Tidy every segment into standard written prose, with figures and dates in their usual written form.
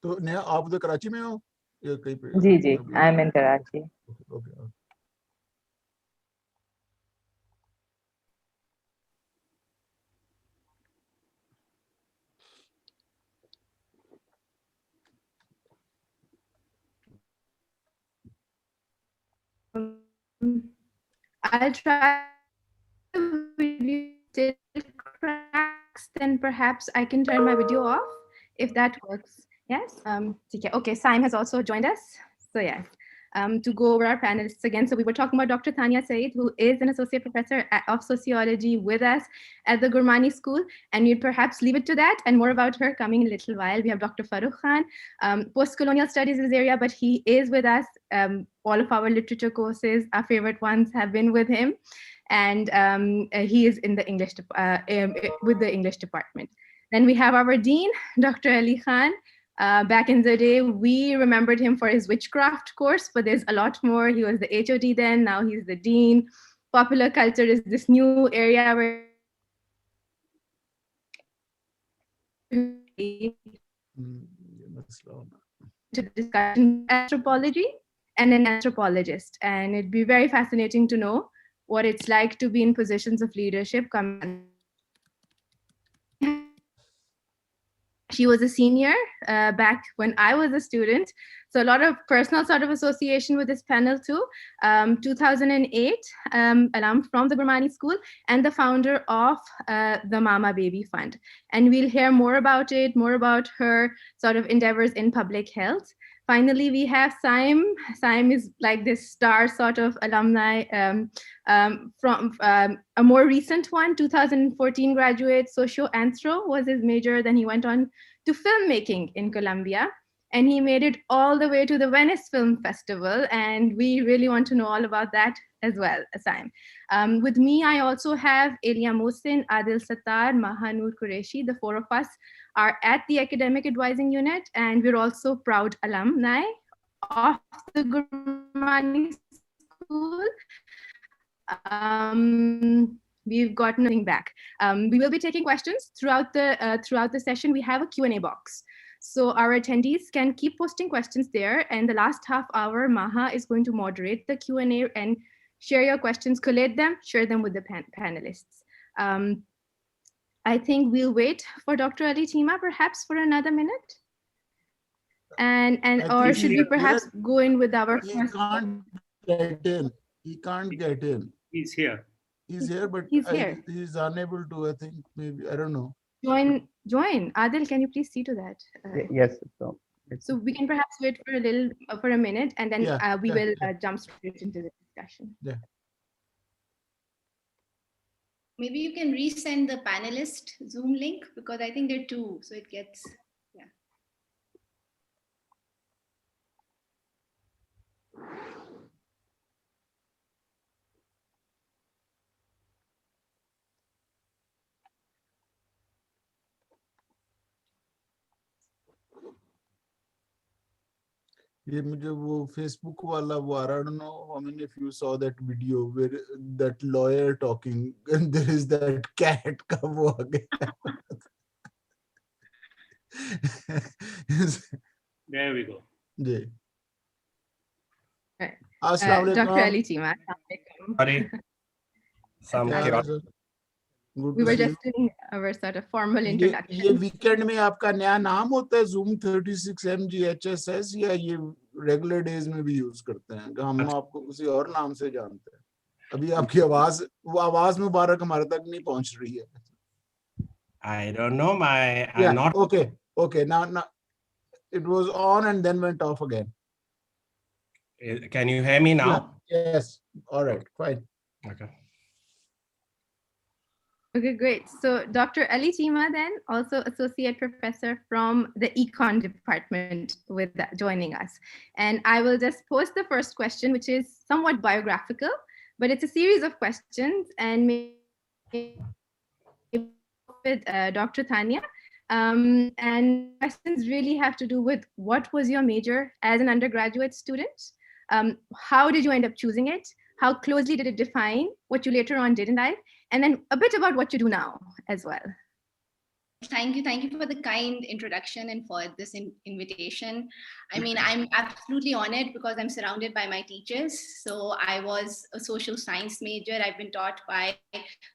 तो नेहा आप उधर कराची में हो या कहीं पे? जी जी, I am in Karachi. Okay. I'll try the video still cracks, then perhaps I can turn my video off if that works. Yes? Okay, Saim has also joined us. So yes. To go over our panelists again. So we were talking about Dr. Tanya Said, who is an associate professor of sociology with us at the Gurmani School. And we'd perhaps leave it to that and more about her coming in a little while. We have Dr. Farooq Khan, post-colonial studies is his area, but he is with us. All of our literature courses, our favorite ones have been with him. And he is in the English with the English department. Then we have our dean, Dr. Ali Khan. Back in the day, we remembered him for his witchcraft course, but there's a lot more. He was the HOD then, now he's the dean. Popular culture is this new area where to discussion anthropology and an anthropologist. And it'd be very fascinating to know what it's like to be in positions of leadership. She was a senior back when I was a student. So a lot of personal sort of association with this panel too. 2008, alum from the Gurmani School and the founder of the Mama Baby Fund. And we'll hear more about it, more about her sort of endeavors in public health. Finally, we have Saim. Saim is like this star sort of alumni from a more recent one, 2014 graduate, socio-anthro was his major. Then he went on to filmmaking in Colombia. And he made it all the way to the Venice Film Festival. And we really want to know all about that as well, Saim. With me, I also have Elia Mohsin, Adil Sattar, Mahanur Qureshi. The four of us are at the Academic Advising Unit, and we're also proud alumni of the Gurmani School. We've gotten nothing back. We will be taking questions throughout the session. We have a Q&A box. So our attendees can keep posting questions there. And the last half hour, Maha is going to moderate the Q&A and share your questions, collate them, share them with the panelists. I think we'll wait for Dr. Ali Tima perhaps for another minute. Or should we perhaps go in with our He first? can't get in. He can't get in. He's here. He's here, but he's here. He's unable to, I think, maybe, I don't know. Join. Adil, can you please see to that? Yes. So we can perhaps wait for a minute, and then we will jump straight into the discussion. Yeah. Maybe you can resend the panelist Zoom link because I think there are two, so it gets, yeah. ये मुझे वो Facebook वाला वो I don't know how many of you saw that video where that lawyer talking and there is that cat का वो आ गया. There we go. Ji. Right. Assalamu alaikum. Dr. Ali Tima. We were just doing our sort of formal introduction. ये weekend में आपका नया नाम होता है Zoom 36MGHSS या ये regular days में भी use करते हैं? हम आपको किसी और नाम से जानते हैं. अभी आपकी आवाज मुबारक हमारे तक नहीं पहुंच रही है. I don't know. I'm not. Okay. Now it was on and then went off again. Can you hear me now? Yeah. Yes. All right. Fine. Okay, great. So Dr. Ali Tima then, also associate professor from the Econ department joining us. And I will just pose the first question, which is somewhat biographical, but it's a series of questions and maybe with Dr. Tanya. And questions really have to do with what was your major as an undergraduate student? How did you end up choosing it? How closely did it define what you later on did in life? And then a bit about what you do now as well. Thank you for the kind introduction and for this invitation. I mean, I'm absolutely honored because I'm surrounded by my teachers. So I was a social science major. I've been taught by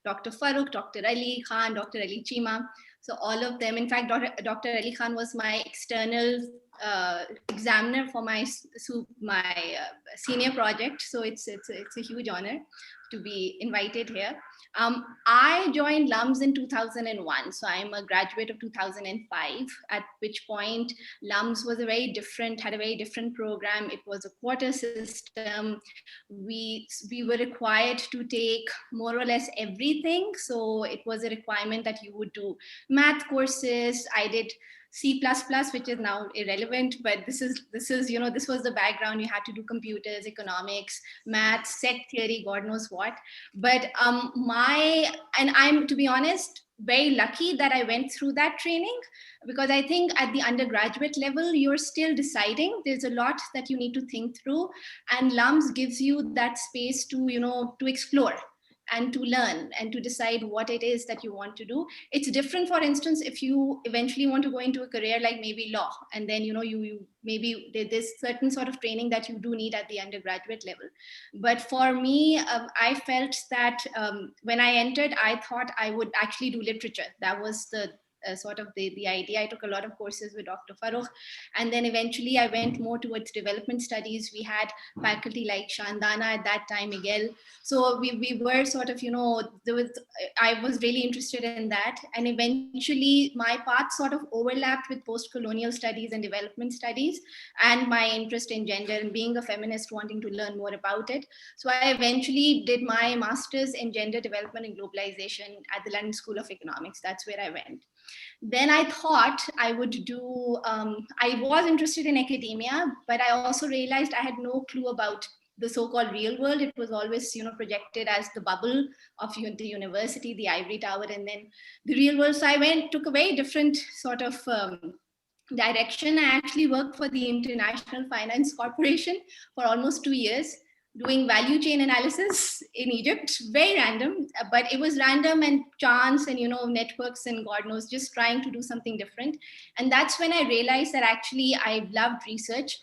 Dr. Farooq, Dr. Ali Khan, Dr. Ali Chima. So all of them, in fact, Dr. Ali Khan was my external examiner for my senior project. So it's a huge honor to be invited here. I joined LUMS in 2001. So I'm a graduate of 2005, at which point LUMS was had a very different program. It was a quarter system. We were required to take more or less everything. So it was a requirement that you would do math courses. I did C++, which is now irrelevant, but this was the background. You had to do computers, economics, maths, set theory, God knows what. But I'm, to be honest, very lucky that I went through that training, because I think at the undergraduate level, you're still deciding. There's a lot that you need to think through, and LUMS gives you that space to, to explore and to learn and to decide what it is that you want to do. It's different, for instance, if you eventually want to go into a career like maybe law, and then you maybe there's certain sort of training that you do need at the undergraduate level. But for me, I felt that when I entered, I thought I would actually do literature. That was the sort of the idea. I took a lot of courses with Dr. Farooq, and then eventually I went more towards development studies. We had faculty like Shandana at that time, Miguel. So we were sort of, I was really interested in that. And eventually my path sort of overlapped with post-colonial studies and development studies, and my interest in gender and being a feminist, wanting to learn more about it. So I eventually did my master's in gender development and globalization at the London School of Economics. That's where I went. Then I thought I would do, I was interested in academia, but I also realized I had no clue about the so-called real world. It was always, projected as the bubble of the university, the ivory tower, and then the real world. So I took a very different sort of direction. I actually worked for the International Finance Corporation for almost 2 years, doing value chain analysis in Egypt. Very random, but it was random and chance and, networks and God knows, just trying to do something different. And that's when I realized that actually I loved research.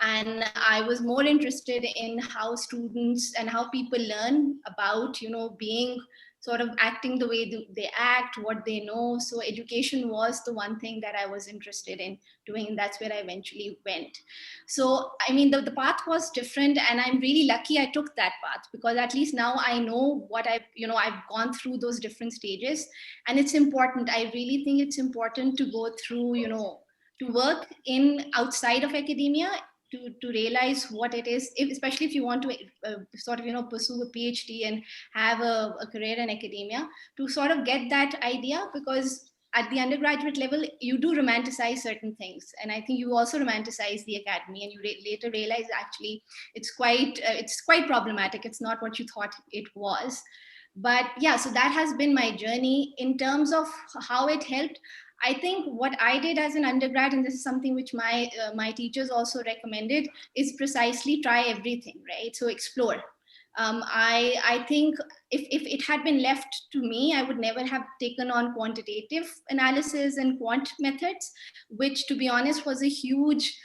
And I was more interested in how students and how people learn about, being sort of acting the way they act, what they know. So education was the one thing that I was interested in doing, and that's where I eventually went. So, I mean, the path was different, and I'm really lucky I took that path, because at least now I know what I've gone through those different stages, and it's important. I really think it's important to go through, to work in outside of academia, to realize what it is, especially if you want to sort of, pursue a PhD and have a career in academia, to sort of get that idea, because at the undergraduate level, you do romanticize certain things. And I think you also romanticize the academy, and you later realize actually it's quite problematic. It's not what you thought it was. But yeah, so that has been my journey. In terms of how it helped, I think what I did as an undergrad, and this is something which my teachers also recommended, is precisely try everything, right? So explore. I think if it had been left to me, I would never have taken on quantitative analysis and quant methods, which, to be honest, was a huge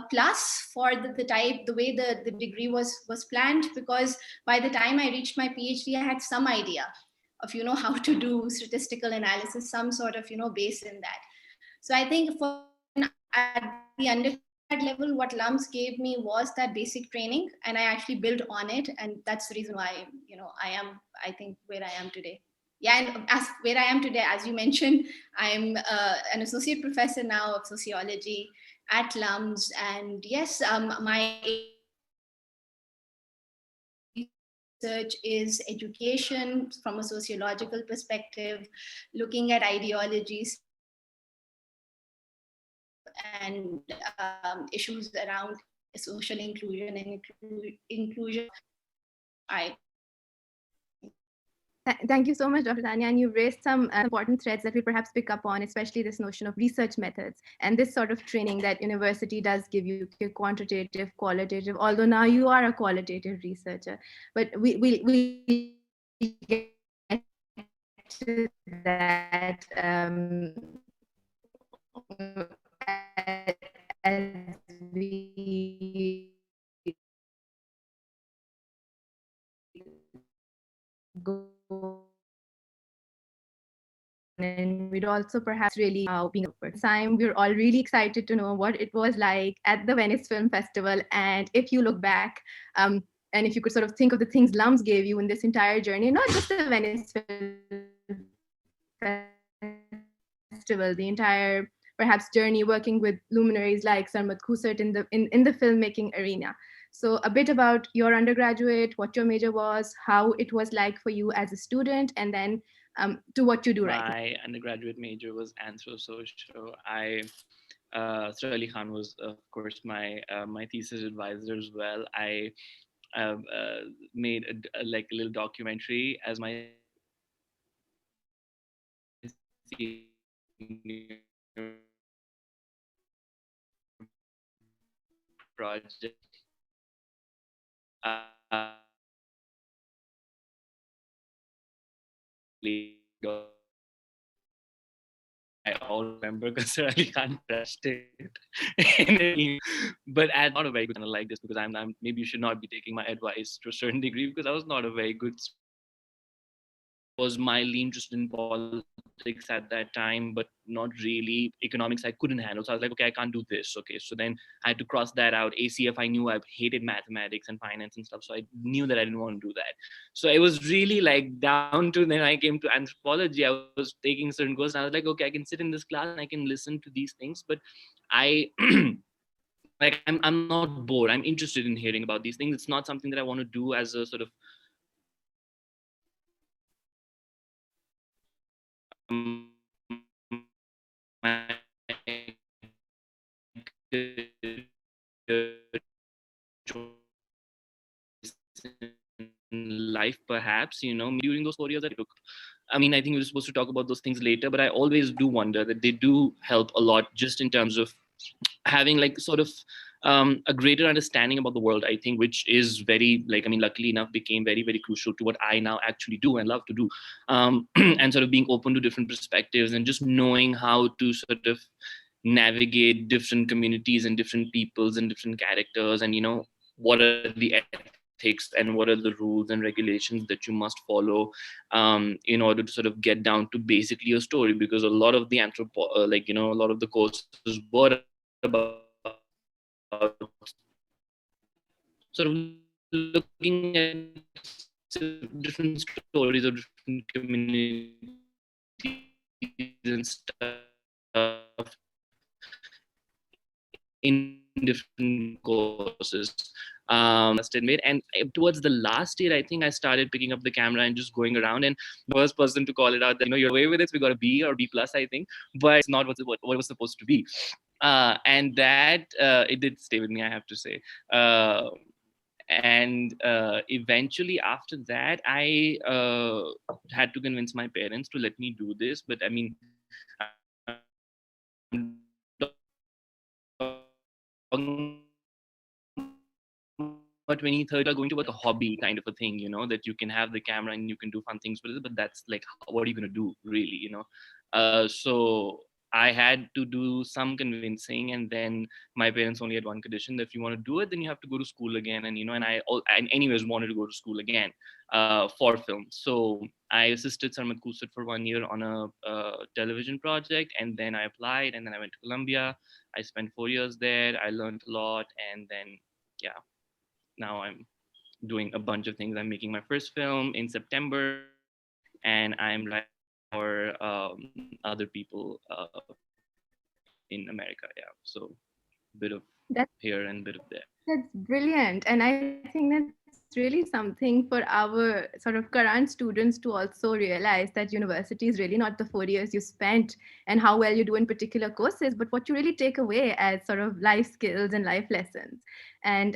plus for the way the degree was planned, because by the time I reached my PhD, I had some idea of how to do statistical analysis, some sort of base in that. So I think at the undergrad level, what LUMS gave me was that basic training, and I actually built on it, and that's the reason why I think where I am today. Yeah, and where I am today, as you mentioned, I'm an associate professor now of sociology at LUMS, and yes, my research is education from a sociological perspective, looking at ideologies and issues around social inclusion and inclusion. Thank you so much, Dr. Tanya. And you've raised some important threads that we perhaps pick up on, especially this notion of research methods and this sort of training that university does give you, quantitative, qualitative, although now you are a qualitative researcher. But we get to that, as we go, and we'd also perhaps really being a first time, we're all really excited to know what it was like at the Venice Film Festival. And if you look back, and if you could sort of think of the things Lums gave you in this entire journey, not just the Venice Film Festival, the entire perhaps journey working with luminaries like Sarmat Khusert in the filmmaking arena. So a bit about your undergraduate, what your major was, how it was like for you as a student, and then to what you do right now. My undergraduate major was anthro-social. Sir Ali Khan was, of course, my thesis advisor as well. I made a little documentary as my project. I all remember because Sir Ali Khan pressed it. But as not a very good, like this, because I'm maybe you should not be taking my advice to a certain degree, because I was not a very good, was mildly interested in politics at that time, but not really. Economics I couldn't handle. So I was like, okay, I can't do this. Okay, so then I had to cross that out. ACF, I knew I hated mathematics and finance and stuff. So I knew that I didn't want to do that. So it was really like down to then I came to anthropology. I was taking certain courses and I was like, okay, I can sit in this class and I can listen to these things, but I like I'm not bored. I'm interested in hearing about these things. It's not something that I want to do as a sort of life, perhaps, during those 4 years that it took. I mean, I think we're supposed to talk about those things later, but I always do wonder that they do help a lot, just in terms of having like sort of a greater understanding about the world, I think, which is very, luckily enough, became very, very crucial to what I now actually do and love to do. And sort of being open to different perspectives and just knowing how to sort of navigate different communities and different peoples and different characters, and, what are the ethics and what are the rules and regulations that you must follow in order to sort of get down to basically a story. Because a lot of the a lot of the courses were about sort of looking at different stories of different communities and stuff in different courses. And towards the last year, I think I started picking up the camera and just going around, and the first person to call it out that, you're away with it, we got a B or B plus, I think, but it's not what it was supposed to be. And that it did stay with me, I have to say. And eventually after that, I had to convince my parents to let me do this. But I mean, 23rd are going to work a hobby kind of a thing, that you can have the camera and you can do fun things with it, but that's like, what are you going to do really, so I had to do some convincing, and then my parents only had one condition, that if you want to do it, then you have to go to school again. And and I anyways wanted to go to school again for film. So I assisted Sarmat Khusert for 1 year on a television project, and then I applied, and then I went to Columbia. I spent 4 years there. I learned a lot, and then now I'm doing a bunch of things. I'm making my first film in September, and I'm writing for other people in America. Yeah, so a bit of here and a bit of there. That's brilliant. And I think that's really something for our sort of current students to also realize, that university is really not the 4 years you spent and how well you do in particular courses, but what you really take away as sort of life skills and life lessons. And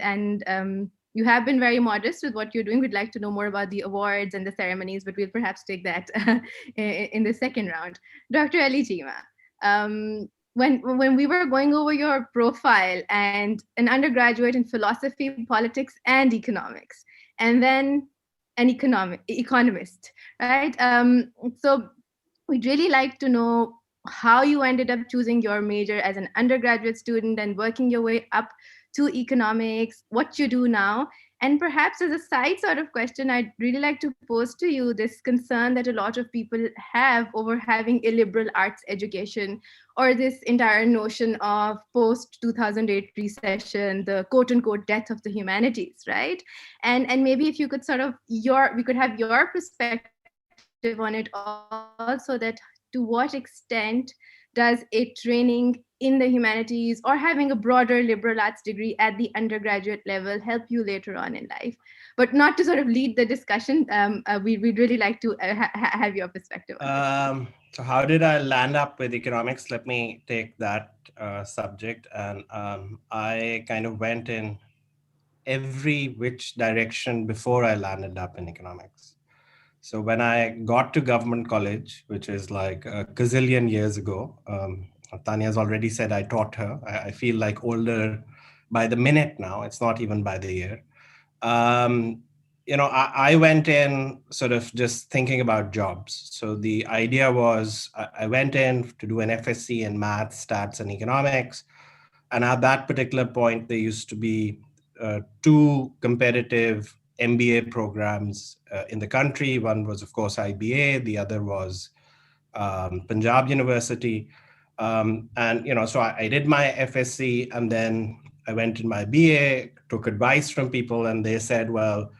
you have been very modest with what you're doing. We'd like to know more about the awards and the ceremonies, but we'll perhaps take that in the second round. Dr. Ali Chima, when we were going over your profile, and an undergraduate in philosophy, politics, and economics, and then an economist, right? So we'd really like to know how you ended up choosing your major as an undergraduate student and working your way up to economics, what you do now. And perhaps as a side sort of question, I'd really like to pose to you this concern that a lot of people have over having a liberal arts education, or this entire notion of post 2008 recession, the quote unquote death of the humanities, right? And maybe if you could sort of we could have your perspective on it also, that to what extent does a training in the humanities or having a broader liberal arts degree at the undergraduate level help you later on in life? But not to sort of lead the discussion, we'd really like to have your perspective on this. So how did I land up with economics? Let me take that subject. And I kind of went in every which direction before I landed up in economics. So when I got to government college, which is like a gazillion years ago, Tanya's already said I taught her. I feel like older by the minute now. It's not even by the year. I went in sort of just thinking about jobs. So the idea was I went in to do an FSc in math, stats, and economics. And at that particular point, there used to be two competitive MBA programs in the country. One was, of course, IBA. The other was Punjab University. So I did my FSc, and then I went in my BA, took advice from people, and they said, well,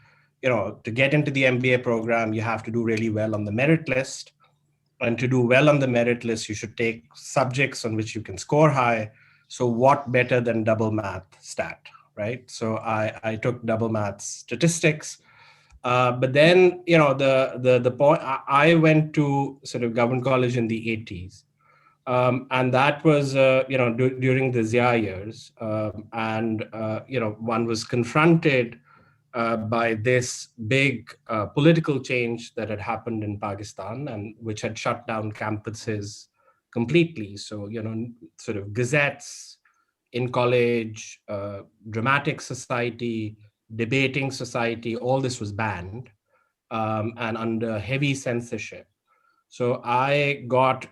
to get into the MBA program, you have to do really well on the merit list. And to do well on the merit list, you should take subjects on which you can score high. So what better than double math stat, right? So I took double math statistics. But then, the point, I went to sort of government college in the 80s. And that was, during the Zia years. One was confronted by this big political change that had happened in Pakistan, and which had shut down campuses completely. So, sort of gazettes in college, dramatic society, debating society, all this was banned and under heavy censorship. So I got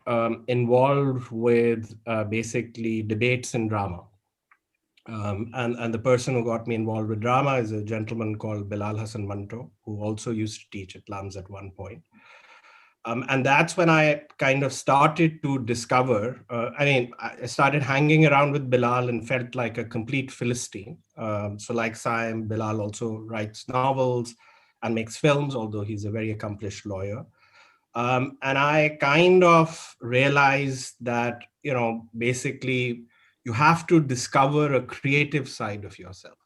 involved with basically debates and drama. And the person who got me involved with drama is a gentleman called Bilal Hassan Manto, who also used to teach at LAMS at one point. And that's when I kind of started to discover, I started hanging around with Bilal and felt like a complete Philistine. So like Saim, Bilal also writes novels and makes films, although he's a very accomplished lawyer. And I kind of realized that, basically you have to discover a creative side of yourself.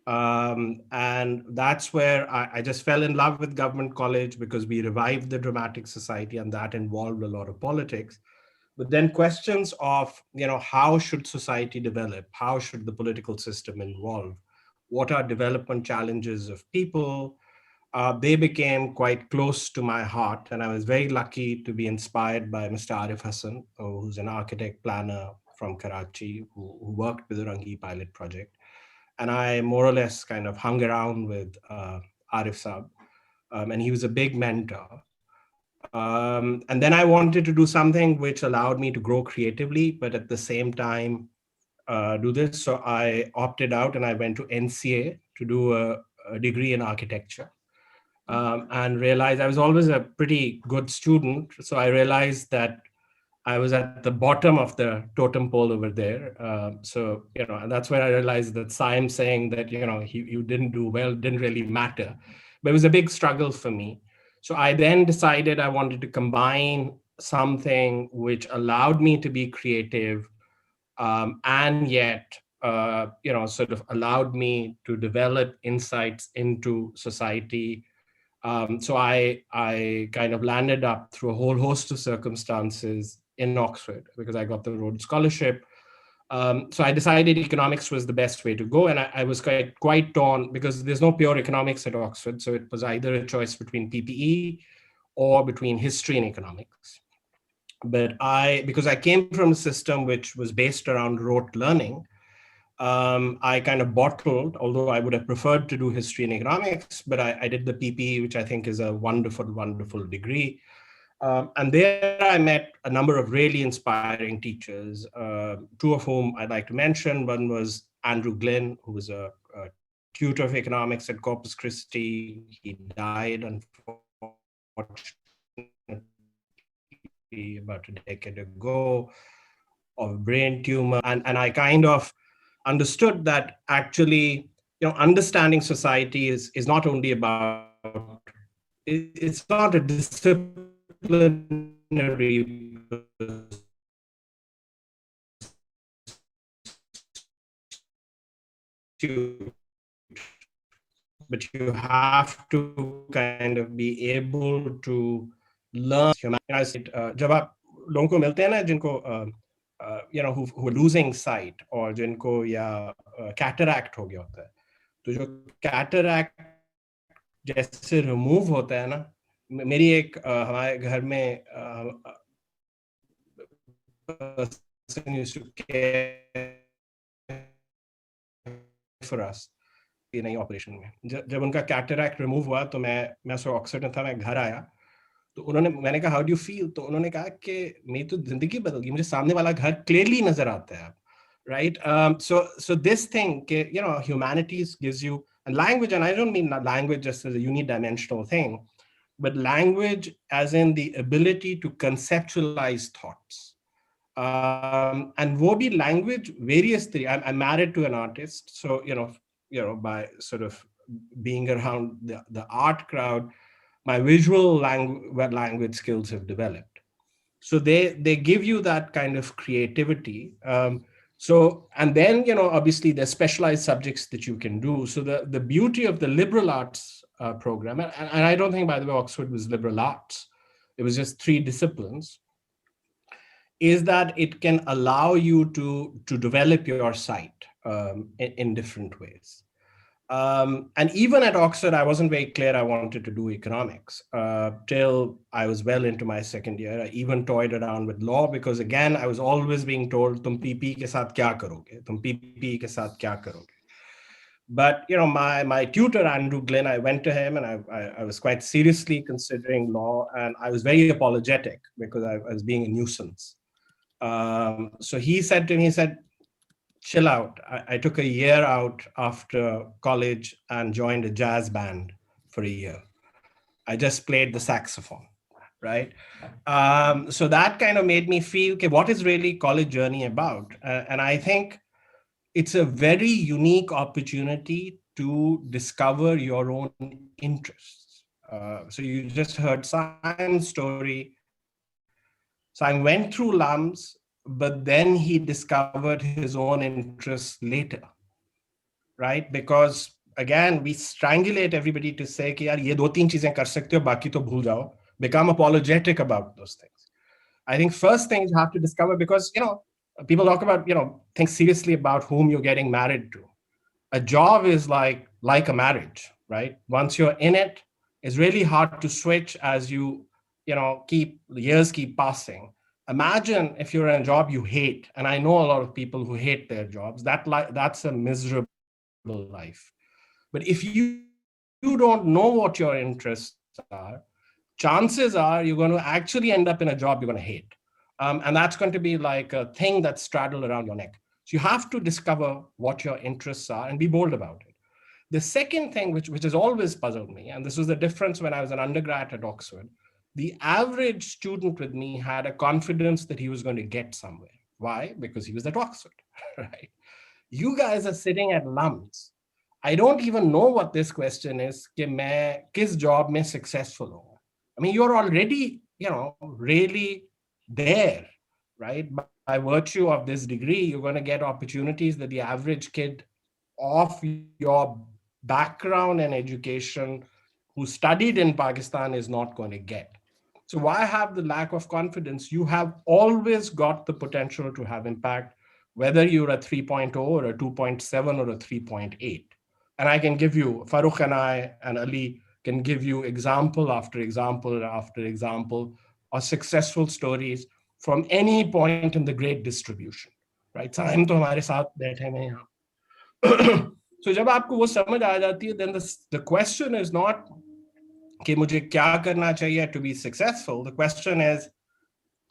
And that's where I just fell in love with government college, because we revived the dramatic society, and that involved a lot of politics. But then questions of, how should society develop? How should the political system evolve? What are development challenges of people? They became quite close to my heart. And I was very lucky to be inspired by Mr. Arif Hassan, who's an architect planner from Karachi, who worked with the Rangi pilot project. And I more or less kind of hung around with Arif Saab, and he was a big mentor. And then I wanted to do something which allowed me to grow creatively, but at the same time do this. So I opted out and I went to NCA to do a degree in architecture. And realized I was always a pretty good student. So I realized that I was at the bottom of the totem pole over there. And that's where I realized that Saim saying that, you didn't do well didn't really matter. But it was a big struggle for me. So I then decided I wanted to combine something which allowed me to be creative and yet, sort of allowed me to develop insights into society. So I kind of landed up through a whole host of circumstances in Oxford, because I got the Rhodes Scholarship. So I decided economics was the best way to go. And I was quite torn, because there's no pure economics at Oxford. So it was either a choice between PPE or between history and economics. But because I came from a system which was based around rote learning, I kind of bottled, although I would have preferred to do history and economics, but I did the PP, which I think is a wonderful, wonderful degree. And there I met a number of really inspiring teachers, two of whom I'd like to mention. One was Andrew Glynn, who was a tutor of economics at Corpus Christi. He died, unfortunately, about a decade ago of brain tumor. And I kind of understood that actually, understanding society is not only about, it's not a disciplinary pursuit, but you have to kind of be able to learn. जब आप लोगों को मिलते हैं ना जिनको who are losing sight और जिनको या cataract हो गया होता है, तो जो cataract जैसे remove होता है ना, मेरी एक हमारे घर में person used to care for us ये नई ऑपरेशन में जब उनका कैटरैक्ट रिमूव हुआ तो मैं सो ऑक्सफोर्ड में था, मैं घर आया तो मैंने कहा हाउ डू यू फील, तो उन्होंने कहा कि मेरी तो जिंदगी बदल गई, मुझे सामने वाला घर क्लियरली नजर आता है, right? So this thing, humanities gives you, and language, and I don't mean language just as a unidimensional thing, but language as in the ability to conceptualize thoughts. And wo bhi language various things. I'm married to an artist, so by sort of being around the art crowd, my visual language skills have developed. So they give you that kind of creativity. So, and then, obviously there's specialized subjects that you can do. So the beauty of the liberal arts program, and I don't think, by the way, Oxford was liberal arts, it was just 3 disciplines, is that it can allow you to develop your sight in different ways. And even at Oxford, I wasn't very clear I wanted to do economics till I was well into my second year. I even toyed around with law because, again, I was always being told, "Tum PP ke saath kya karoge? Tum PP ke saath kya karoge?" But my tutor, Andrew Glynn, I went to him and I was quite seriously considering law, and I was very apologetic because I was being a nuisance. So he said to me, chill out. I took a year out after college and joined a jazz band for a year. I just played the saxophone, right? So that kind of made me feel, okay, what is really college journey about? And I think it's a very unique opportunity to discover your own interests. So you just heard Simon's story. Simon went through LUMS, but then he discovered his own interests later, right? Because again, we strangulate everybody to say कि यार ये 2-3 चीजें कर सकते हो, बाकी तो भूल जाओ. Become apologetic about those things. I think first thing you have to discover, because people talk about think seriously about whom you're getting married to. A job is like a marriage, right? Once you're in it, it's really hard to switch as you years keep passing. Imagine if you're in a job you hate, and I know a lot of people who hate their jobs. That's a miserable life. But if you don't know what your interests are, chances are you're going to actually end up in a job you're going to hate. And that's going to be like a thing that's straddled around your neck. So you have to discover what your interests are and be bold about it. The second thing, which has always puzzled me, and this was the difference when I was an undergrad at Oxford, the average student with me had a confidence that he was going to get somewhere. Why? Because he was at Oxford, right? You guys are sitting at LUMS. I don't even know what this question is, कि मैं किस job में successful हूँ. I mean, you're already, really there, right? By virtue of this degree, you're going to get opportunities that the average kid of your background and education who studied in Pakistan is not going to get. So why have the lack of confidence? You have always got the potential to have impact, whether you're a 3.0 or a 2.7 or a 3.8. And I can give you, Farooq and I and Ali can give you example after example after example of successful stories from any point in the great distribution, right? Saim to hamare saath baithe hain yahan. So जब आपको वो समझ आ जाती है, then the question is not कि मुझे क्या करना चाहिए to be successful. The question is,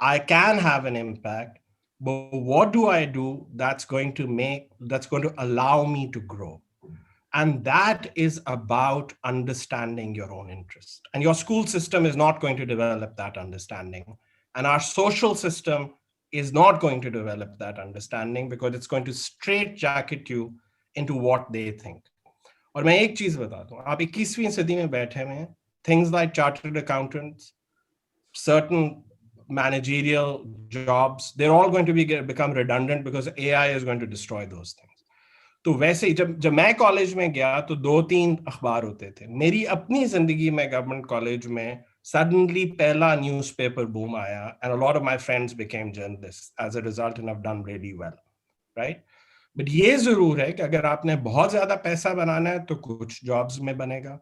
I can have an impact, but what do I do that's going to allow me to grow? And that is about understanding your own interest. And your school system is not going to develop that understanding. And our social system is not going to develop that understanding because it's going to straitjacket you into what they think. और मैं एक चीज बताता हूँ, आप 21वीं सदी में बैठे हुए हैं, things like chartered accountants, certain managerial jobs, they're all going to become redundant because AI is going to destroy those things. तो वैसे ही जब मैं कॉलेज में गया तो 2-3 अखबार होते थे. मेरी अपनी जिंदगी में गवर्नमेंट कॉलेज में suddenly पहला न्यूज़पेपर बूम आया, and a lot of my friends became journalists as a result and have done really well, right? But ये जरूर है कि अगर आपने बहुत ज्यादा पैसा बनाना है तो कुछ जॉब्स में बनेगा.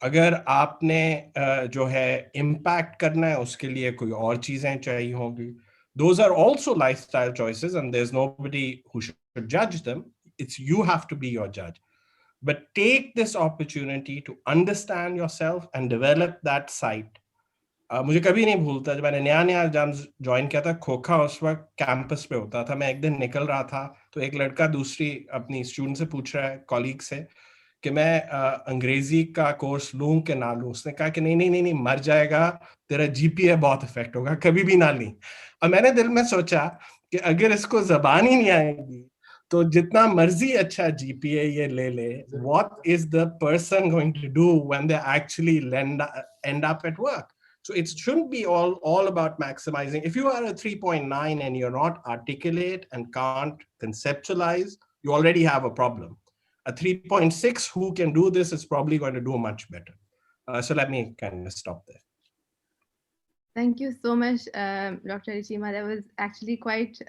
अगर आपने जो है इम्पैक्ट करना है उसके लिए कोई और चीजें चाहिए होंगी. Those are also lifestyle choices and there's nobody who should judge them. It's you have to be your judge. But take this opportunity to understand yourself and develop that sight. मुझे कभी नहीं भूलता जब मैंने नया एग्जाम ज्वाइन किया था, खोखा उस वक्त कैंपस पे होता था. मैं एक दिन निकल रहा था तो एक लड़का दूसरी अपनी स्टूडेंट से पूछ रहा है, कॉलीग से, कि मैं अंग्रेजी का कोर्स लूं कि ना लूं. उसने कहा कि नहीं, मर जाएगा, तेरा जीपीए बहुत इफेक्ट होगा, कभी भी ना ली. और मैंने दिल में सोचा कि अगर इसको जबान ही नहीं आएगी तो जितना मर्जी अच्छा जीपीए ये ले, what is the person going to do when they actually end up at work? So it shouldn't be all about maximizing. If you are a 3.9 and you're not articulate and can't conceptualize, you already have a problem. A 3.6 who can do this is probably going to do much better. So let me kind of stop there. Thank you so much, Dr. Ichima. That was actually quite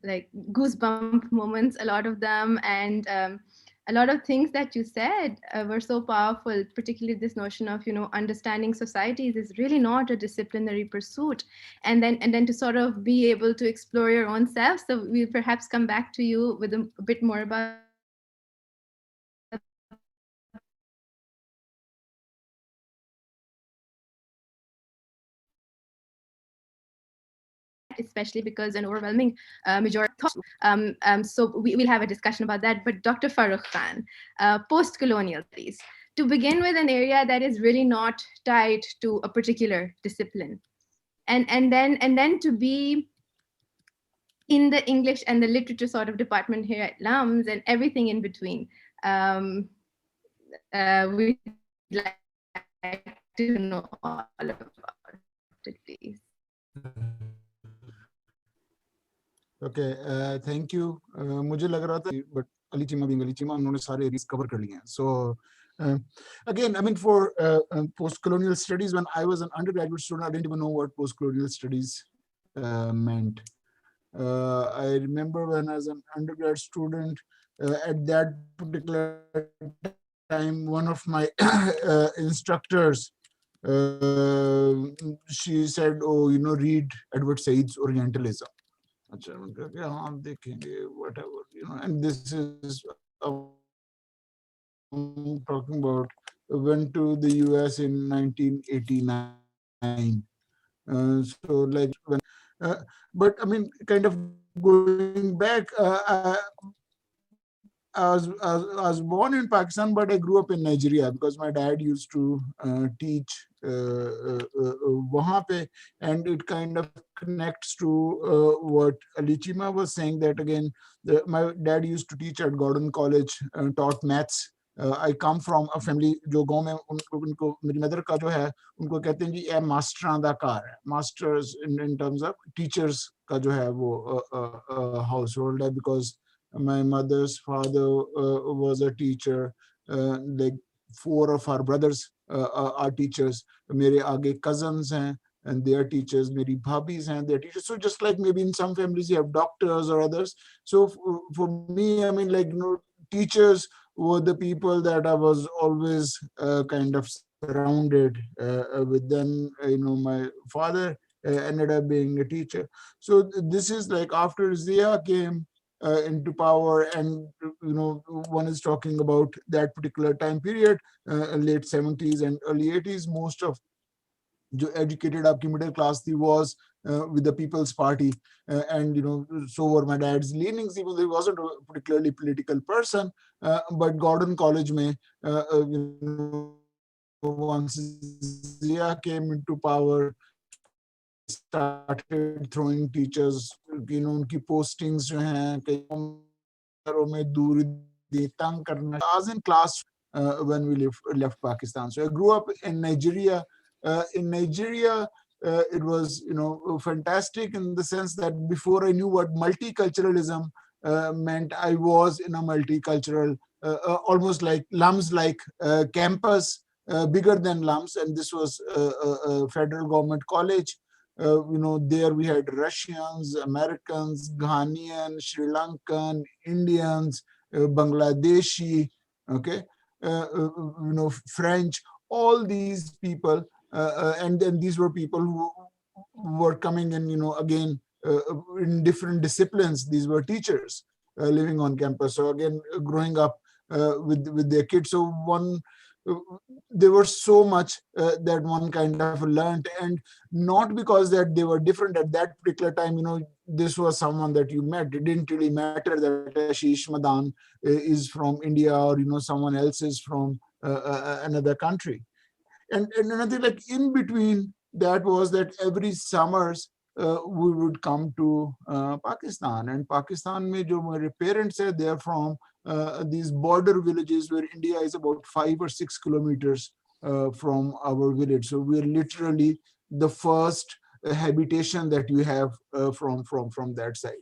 like goosebump moments, a lot of them, and a lot of things that you said were so powerful, particularly this notion of, understanding societies is really not a disciplinary pursuit. And then to sort of be able to explore your own self. So we'll perhaps come back to you with a bit more about especially because an overwhelming majority. So we'll have a discussion about that. But Dr. Farooq Khan, post-colonial studies, to begin with, an area that is really not tied to a particular discipline, and then to be in the English and the literature sort of department here at LUMS and everything in between. We'd like to know all about it, please. Okay, thank you. मुझे लग रहा था, but Ali Chima being Ali Chima, उन्होंने सारे areas cover कर लिए हैं. So again, I mean, for post-colonial studies, when I was an undergraduate student, I didn't even know what post-colonial studies meant. I remember when I was an undergrad student, at that particular time, one of my instructors, she said, oh, read Edward Said's Orientalism. Whatever, and this is talking about, went to the US in 1989. So like when, but I mean, kind of going back, I was born in Pakistan, but I grew up in Nigeria because my dad used to teach wahan pe, and it kind of connects to what Ali Chima was saying, that again, my dad used to teach at Gordon College, taught maths. I come from a family जो गांव में उनको मेरी mother का जो है उनको कहते हैं जी ये मास्टरां दा घर है, masters in terms of teachers का जो है वो household है, because my mother's father was a teacher. Like 4 of our brothers are teachers. मेरे आगे cousins हैं and they are teachers. मेरी bhabis हैं, they are teachers. So just like maybe in some families you have doctors or others. So for me, I mean, like, teachers were the people that I was always kind of surrounded with. Then, my father ended up being a teacher. So this is like after Zia came, into power, and one is talking about that particular time period, late 70s and early 80s. Most of जो educated आपकी middle class थी was with the People's Party, and so were my dad's leanings, even though he wasn't a particularly political person. But Gordon College में once Zia came into power, started throwing teachers, उनकी postings जो हैं कई घरों में दूर तंग करना. I was in class when we left Pakistan. So I grew up in Nigeria. In Nigeria, it was fantastic in the sense that before I knew what multiculturalism meant, I was in a multicultural, almost like LUMS, like campus, bigger than LUMS, and this was a federal government college. There we had Russians, Americans, Ghanaian, Sri Lankan, Indians, Bangladeshi, okay, French, all these people, and then these were people who were coming in, again, in different disciplines. These were teachers living on campus. So again, growing up with their kids. So there was so much that one kind of learned, and not because that they were different at that particular time. This was someone that you met. It didn't really matter that Ashish Madan is from India, or someone else is from another country. And another, like in between that, was that every summers we would come to Pakistan. And Pakistan mein jo my parents are, they're from these border villages where India is about 5 or 6 kilometers from our village. So we're literally the first habitation that you have from that side.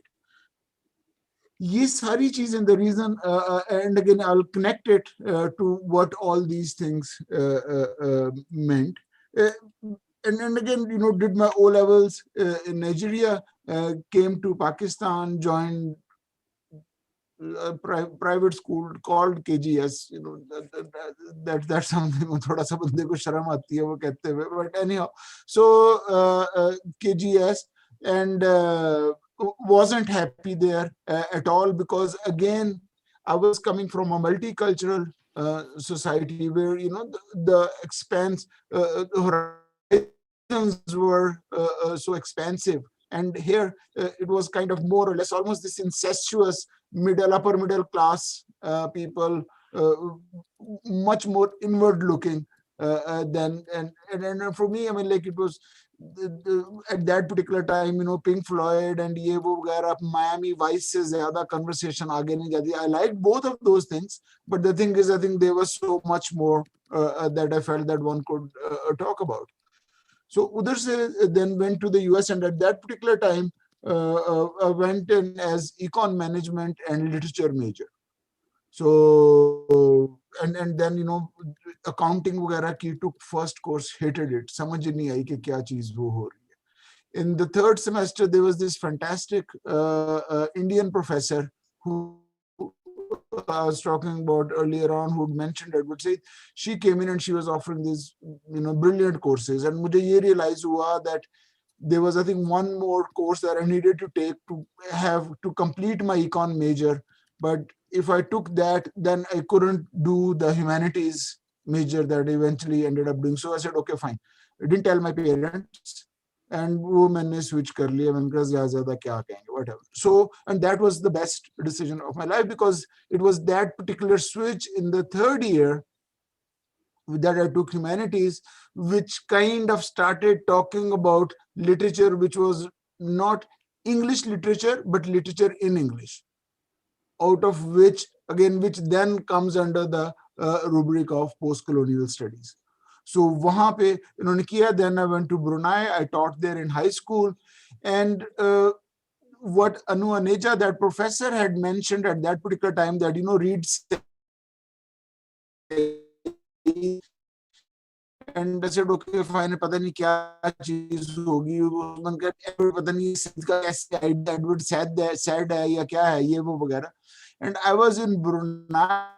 ये सारी चीजें, the reason, and again I'll connect it to what all these things meant. And again, did my O levels in Nigeria, came to Pakistan, joined a private school called KGS. That's something थोड़ा सा बंदे को शर्म आती है वो कहते हुए, but anyhow, so KGS, and wasn't happy there at all, because again I was coming from a multicultural society where the expanse horizons were so expansive, and here it was kind of more or less almost this incestuous upper middle class people, much more inward looking than, and for me, I mean, like, it was at that particular time, Pink Floyd and ye wo वगैरह, Miami Vice se zyada conversation aage nahi jati. I liked both of those things, but the thing is, I think there was so much more that I felt that one could talk about. So udhar se then went to the US, and at that particular time I went in as econ management and literature major. So and then accounting वगैरह की took first course, hated it, समझ नहीं आई कि क्या चीज वो हो रही है. In the third semester, there was this fantastic Indian professor who I was talking about earlier on, who mentioned it, would say she came in and she was offering these brilliant courses, and मुझे ये realize हुआ that there was, I think, one more course that I needed to take to complete my econ major. But if I took that, then I couldn't do the humanities major that I eventually ended up doing. So I said, okay, fine. I didn't tell my parents, and वो मैंने switch कर लिया. मैंने कहा ज़्यादा क्या कहेंगे, whatever. So, and that was the best decision of my life, because it was that particular switch in the third year that I took humanities, which kind of started talking about literature, which was not English literature, but literature in English, out of which then comes under the rubric of post-colonial studies. So वहाँ पे इन्होंने किया. Then I went to Brunei. I taught there in high school, and what Anu Aneja, that professor, had mentioned at that particular time, that read, and I said, okay, fine, पता नहीं क्या चीज होगी, पता नहीं का कैसे Edward said है या क्या है ये वो वगैरह. And I was in Brunei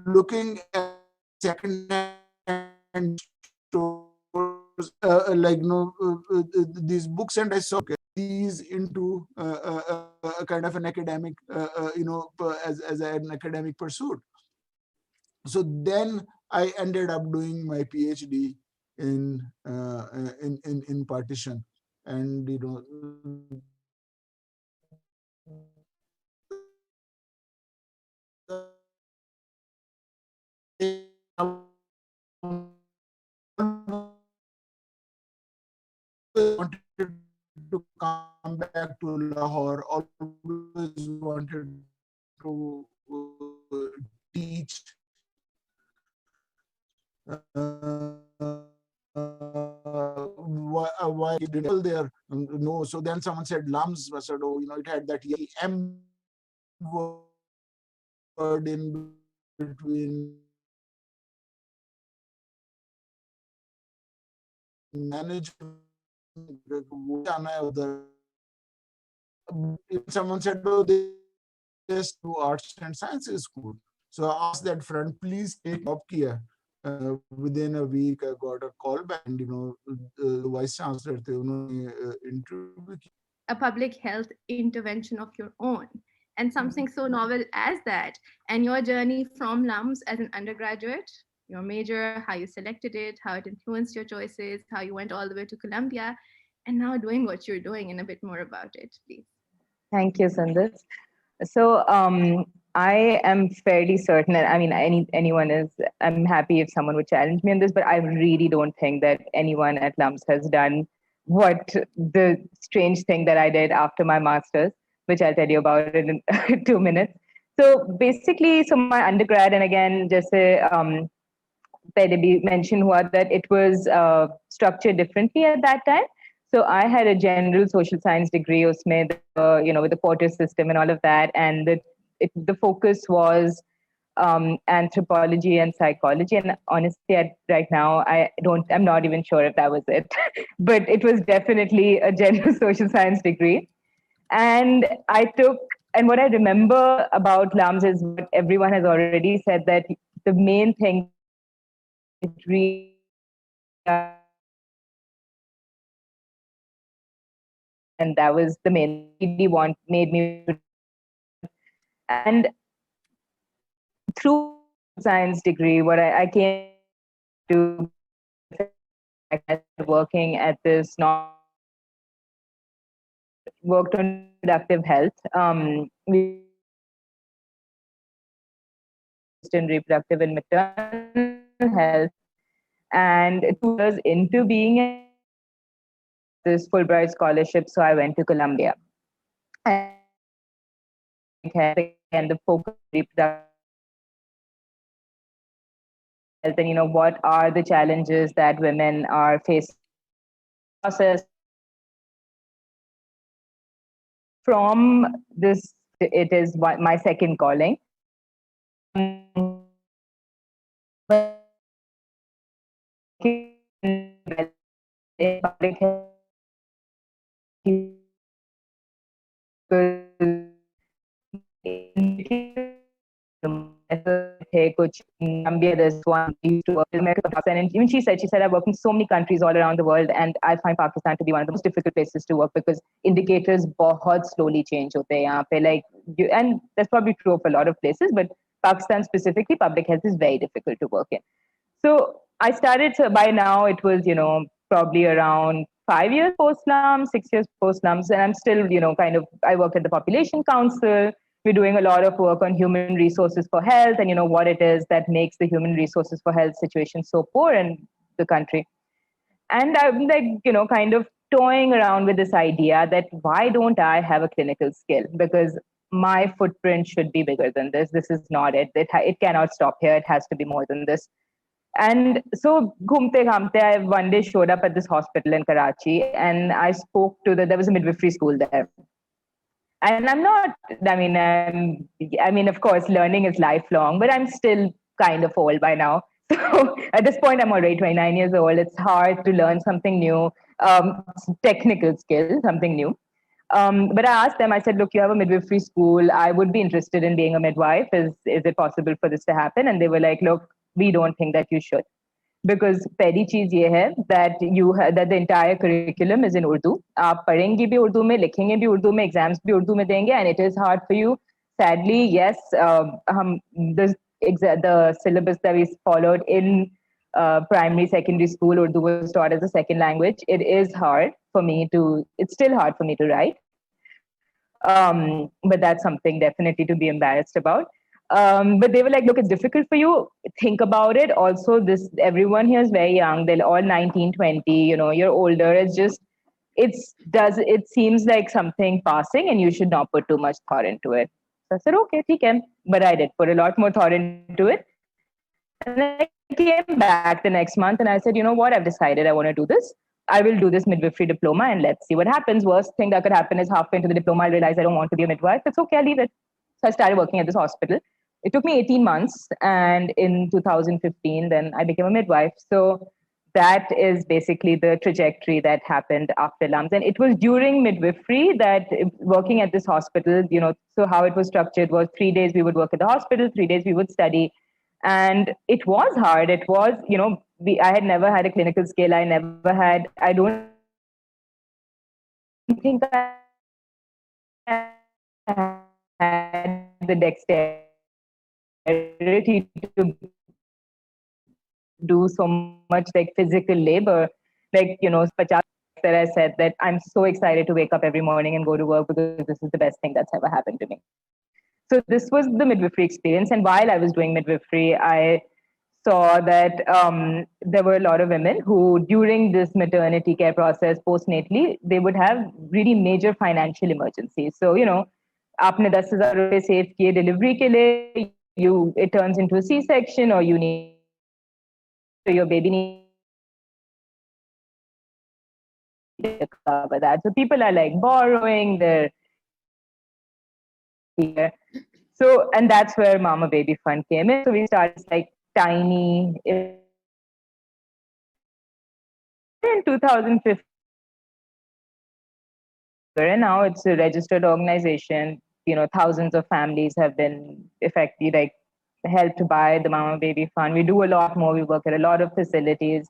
looking at second-hand stores, these books, and I saw these into a kind of an academic, as an academic pursuit. So then I ended up doing my PhD in partition, and wanted to come back to Lahore, always wanted to teach. Why didn't there? No. So then someone said LUMS. I said, oh, it had that M word in between management. Someone said, oh, this to arts and sciences school. So I asked that friend, please take up here. Within a week, I got a call back, and the vice chancellor interview. A public health intervention of your own, and something so novel as that. And your journey from LUMS as an undergraduate, your major, how you selected it, how it influenced your choices, how you went all the way to Columbia, and now doing what you're doing, and a bit more about it, please. Thank you, Sundar. So I am fairly certain that, anyone is, I'm happy if someone would challenge me on this, but I really don't think that anyone at LUMS has done what the strange thing that I did after my master's, which I'll tell you about in 2 minutes. So basically, my undergrad, and again, just पहले भी mentioned हुआ that it was structured differently at that time. So I had a general social science degree, usme, with the quarter system and all of that, and the focus was anthropology and psychology. And honestly, right now, I'm not even sure if that was it, but it was definitely a general social science degree. And and what I remember about LUMS is what everyone has already said, that the main thing it really and that was the main made me. And through science degree, what I came to working at this worked on reproductive health. We in reproductive and maternal health, and 2 years into being this Fulbright scholarship, so I went to Columbia. And the focus reproductive health, and what are the challenges that women are facing process from this. It is my second calling. This one used to work in America, Pakistan, and even she said I work in so many countries all around the world, and I find Pakistan to be one of the most difficult places to work because indicators बहुत slowly change होते हैं यहाँ पे, and that's probably true of a lot of places, but Pakistan specifically, public health is very difficult to work in. So I started, so by now it was, probably around 5 years post-LUMS, 6 years post-LUMS, and I'm still, I work at the Population Council. We're doing a lot of work on human resources for health and, what it is that makes the human resources for health situation so poor in the country. And I'm kind of toying around with this idea that why don't I have a clinical skill? Because my footprint should be bigger than this. This is not it. It cannot stop here. It has to be more than this. And so, ghumte ghamte, I one day showed up at this hospital in Karachi, and I spoke to there was a midwifery school there. And I'm not, of course, learning is lifelong, but I'm still kind of old by now. So at this point, I'm already 29 years old. It's hard to learn something new, technical skill, something new. But I asked them, I said, look, you have a midwifery school. I would be interested in being a midwife. Is it possible for this to happen? And they were like, look, we don't think that you should. because पहली चीज ये है that that the entire curriculum is in Urdu. आप पढ़ेंगे भी उर्दू में, लिखेंगे भी उर्दू में, exams भी उर्दू में देंगे, and it is hard for you. Sadly, yes, the syllabus that we followed in primary, secondary school, Urdu was taught as a second language. It is hard for me to, it's still hard for me to write. But that's something definitely to be embarrassed about. But they were like, look, it's difficult for you. Think about it. Also, everyone here is very young. They're all 19, 20, you're older. It's just, it seems like something passing and you should not put too much thought into it. So I said, okay, okay. But I did put a lot more thought into it. And I came back the next month and I said, you know what? I've decided I want to do this. I will do this midwifery diploma and let's see what happens. Worst thing that could happen is halfway into the diploma, I realize I don't want to be a midwife. It's okay, I'll leave it. So I started working at this hospital. It took me 18 months. And in 2015, then I became a midwife. So that is basically the trajectory that happened after LUMS. And it was during midwifery that working at this hospital, so how it was structured was 3 days we would work at the hospital, 3 days we would study. And it was hard. It was, I had never had a clinical skill. I don't think I had the dexterity to do so much like physical labor. Like, that I said that I'm so excited to wake up every morning and go to work because this is the best thing that's ever happened to me. So this was the midwifery experience. And while I was doing midwifery, I saw that there were a lot of women who, during this maternity care process, postnatally, they would have really major financial emergencies. So, आपने 10,000 रुपए save किए delivery के लिए, it turns into a C-section, or you need, so your baby needs to cover that. So people are like borrowing their here. So, and that's where Mama Baby Fund came in. So we started like tiny in 2015. And now it's a registered organization. Thousands of families have been effectively like helped by the Mama Baby Fund. We do a lot more. We work at a lot of facilities.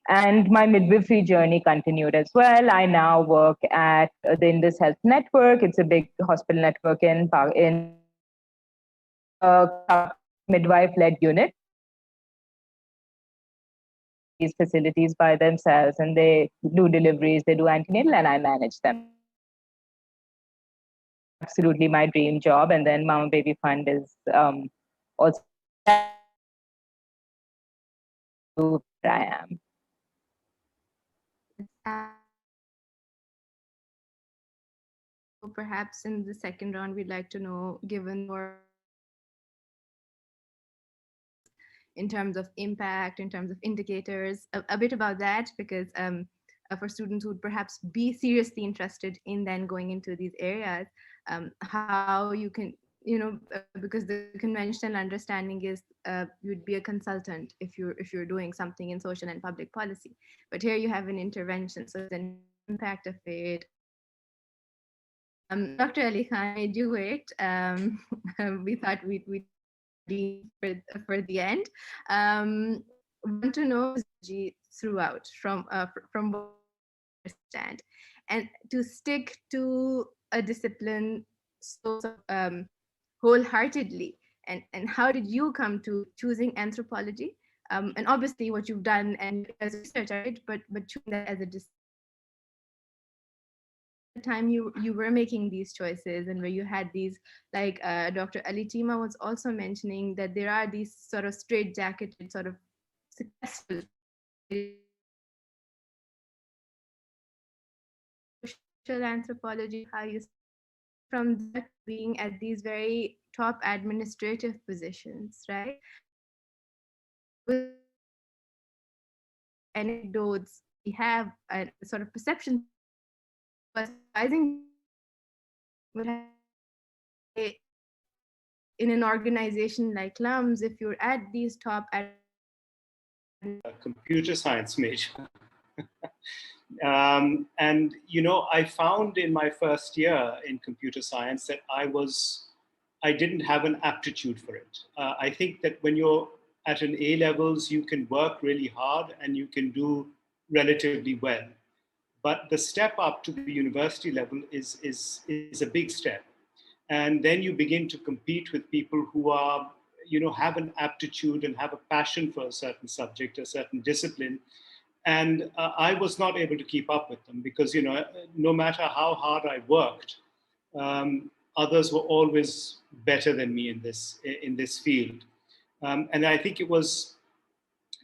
And my midwifery journey continued as well. I now work at the Indus Health Network. It's a big hospital network in a midwife-led unit. These facilities by themselves, and they do deliveries, they do antenatal, and I manage them. Absolutely my dream job. And then Mama Baby Fund is also who I am. Perhaps in the second round, we'd like to know, given more in terms of impact, in terms of indicators, a bit about that, because for students who would perhaps be seriously interested in then going into these areas, how you can, because the conventional understanding is you'd be a consultant if you're doing something in social and public policy, but here you have an intervention, so the impact of it. Dr. Ali Khan, made you wait. We thought we'd be for the end. Want to know throughout from what I understand, and to stick to a discipline so wholeheartedly. And how did you come to choosing anthropology? And obviously what you've done and as research, right? But choosing that as a discipline. Time you were making these choices and where you had these, like Dr. Ali Tima was also mentioning, that there are these sort of straight-jacketed sort of successful social anthropology, how you from that being at these very top administrative positions, right? With anecdotes, we have a sort of perception. But I think in an organization like LUMS, if you're at these top a computer science major. And I found in my first year in computer science that I didn't have an aptitude for it. I think that when you're at an A levels, you can work really hard and you can do relatively well. But the step up to the university level is a big step. And then you begin to compete with people who are, have an aptitude and have a passion for a certain subject, a certain discipline. And I was not able to keep up with them because, no matter how hard I worked, others were always better than me in this field. And I think it was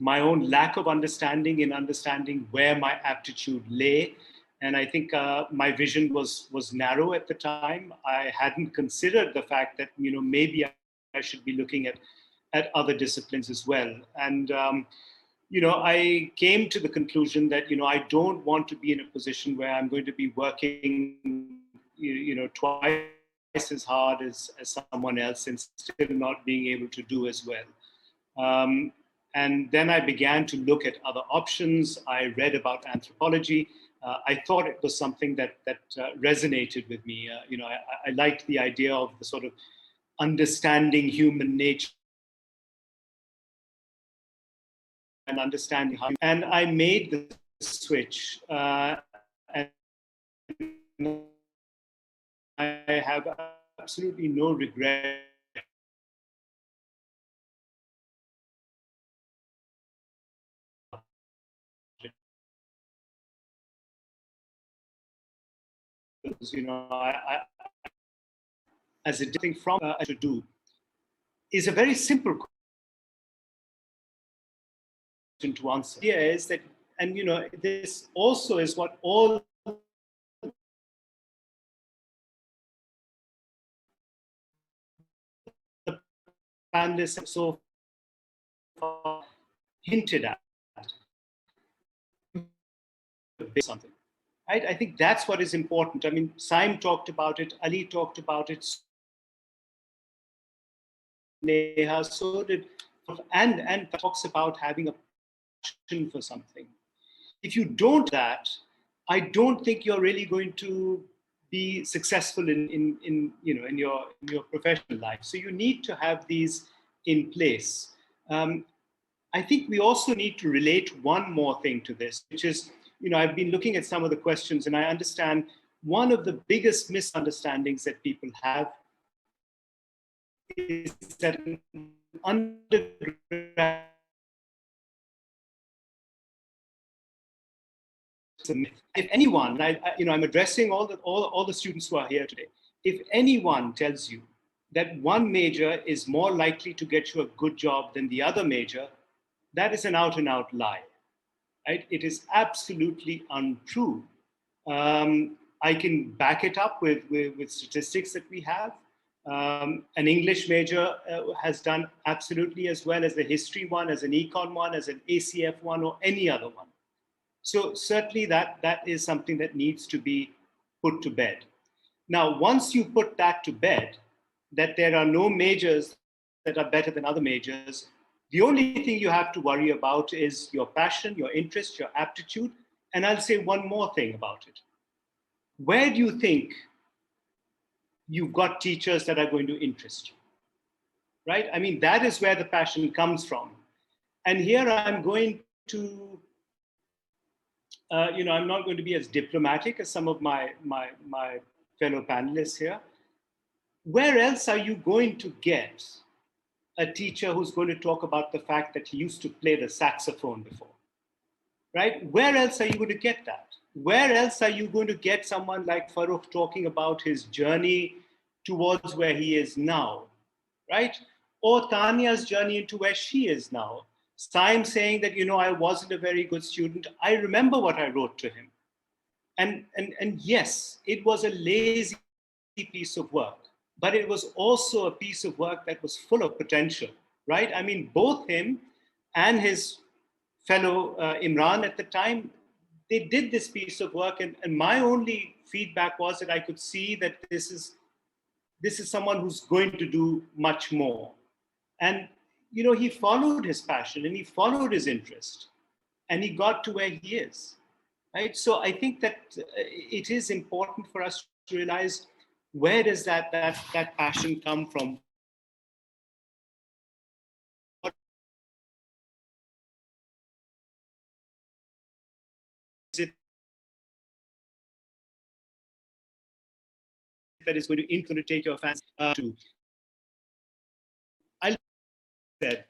my own lack of understanding in understanding where my aptitude lay. And I think my vision was narrow at the time. I hadn't considered the fact that, maybe I should be looking at other disciplines as well. And, I came to the conclusion that, I don't want to be in a position where I'm going to be working, twice as hard as someone else and still not being able to do as well. And then I began to look at other options. I read about anthropology. I thought it was something that resonated with me. I liked the idea of the sort of understanding human nature and understanding how. And I made the switch, and I have absolutely no regret. Because, I as a thing from to do is a very simple question to answer. The idea is that, and this also is what all the panelists have so far hinted at. Something. Right? I think that's what is important. I mean, Saim talked about it, Ali talked about it, Neha, so did, and talks about having a passion for something. If you don't that, I don't think you're really going to be successful in your professional life. So you need to have these in place. I think we also need to relate one more thing to this, which is, I've been looking at some of the questions and I understand one of the biggest misunderstandings that people have is that undergrad if anyone, I'm addressing all the students who are here today. If anyone tells you that one major is more likely to get you a good job than the other major, that is an out and out lie. Right? It is absolutely untrue. I can back it up with statistics that we have. An English major has done absolutely as well as a history one, as an econ one, as an ACF one, or any other one. So certainly that is something that needs to be put to bed. Now, once you put that to bed, that there are no majors that are better than other majors, the only thing you have to worry about is your passion, your interest, your aptitude. And I'll say one more thing about it. Where do you think you've got teachers that are going to interest you? Right? I mean, that is where the passion comes from. And here I'm going to, I'm not going to be as diplomatic as some of my fellow panelists here. Where else are you going to get a teacher who's going to talk about the fact that he used to play the saxophone before? Right? Where else are you going to get that? Where else are you going to get someone like Farooq talking about his journey towards where he is now? Right? Or Tanya's journey into where she is now. Saim saying that, I wasn't a very good student. I remember what I wrote to him. And yes, it was a lazy piece of work, but it was also a piece of work that was full of potential, right? I mean, both him and his fellow Imran at the time, they did this piece of work. And my only feedback was that I could see that this is someone who's going to do much more. And, he followed his passion and he followed his interest and he got to where he is, right? So I think that it is important for us to realize, where does that passion come from? that is going to take your fancy to. I said,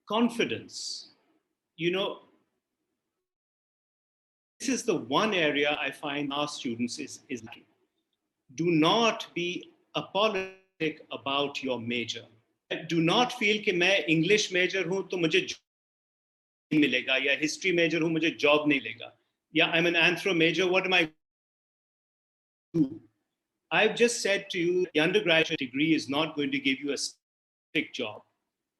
confidence. You know, this is the one area I find our students is lacking. Do not be apologetic about your major. Do not feel कि मैं English major हूँ तो मुझे job मिलेगा या history major हूँ मुझे job नहीं मिलेगा या I'm an anthro major, what am I do? I've just said to you, the undergraduate degree is not going to give you a specific job,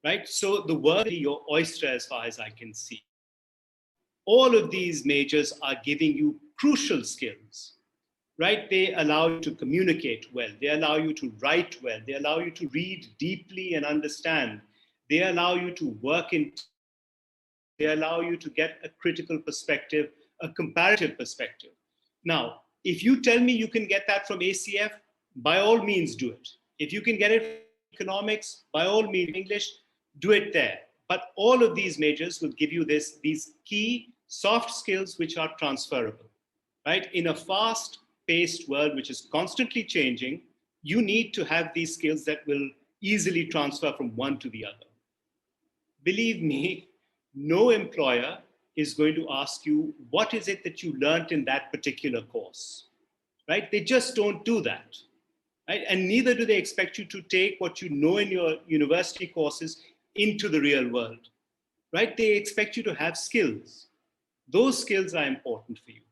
right? So the world is your oyster as far as I can see. All of these majors are giving you crucial skills, right? They allow you to communicate well. They allow you to write well. They allow you to read deeply and understand. They allow you to work in. They allow you to get a critical perspective, a comparative perspective. Now, if you tell me you can get that from ACF, by all means do it. If you can get it from economics, by all means, English, do it there. But all of these majors will give you these key soft skills which are transferable, right? In a fast-paced world which is constantly changing, you need to have these skills that will easily transfer from one to the other. Believe me, no employer is going to ask you, what is it that you learned in that particular course, right? They just don't do that, right? And neither do they expect you to take what you know in your university courses into the real world, right? They expect you to have skills. Those skills are important for you.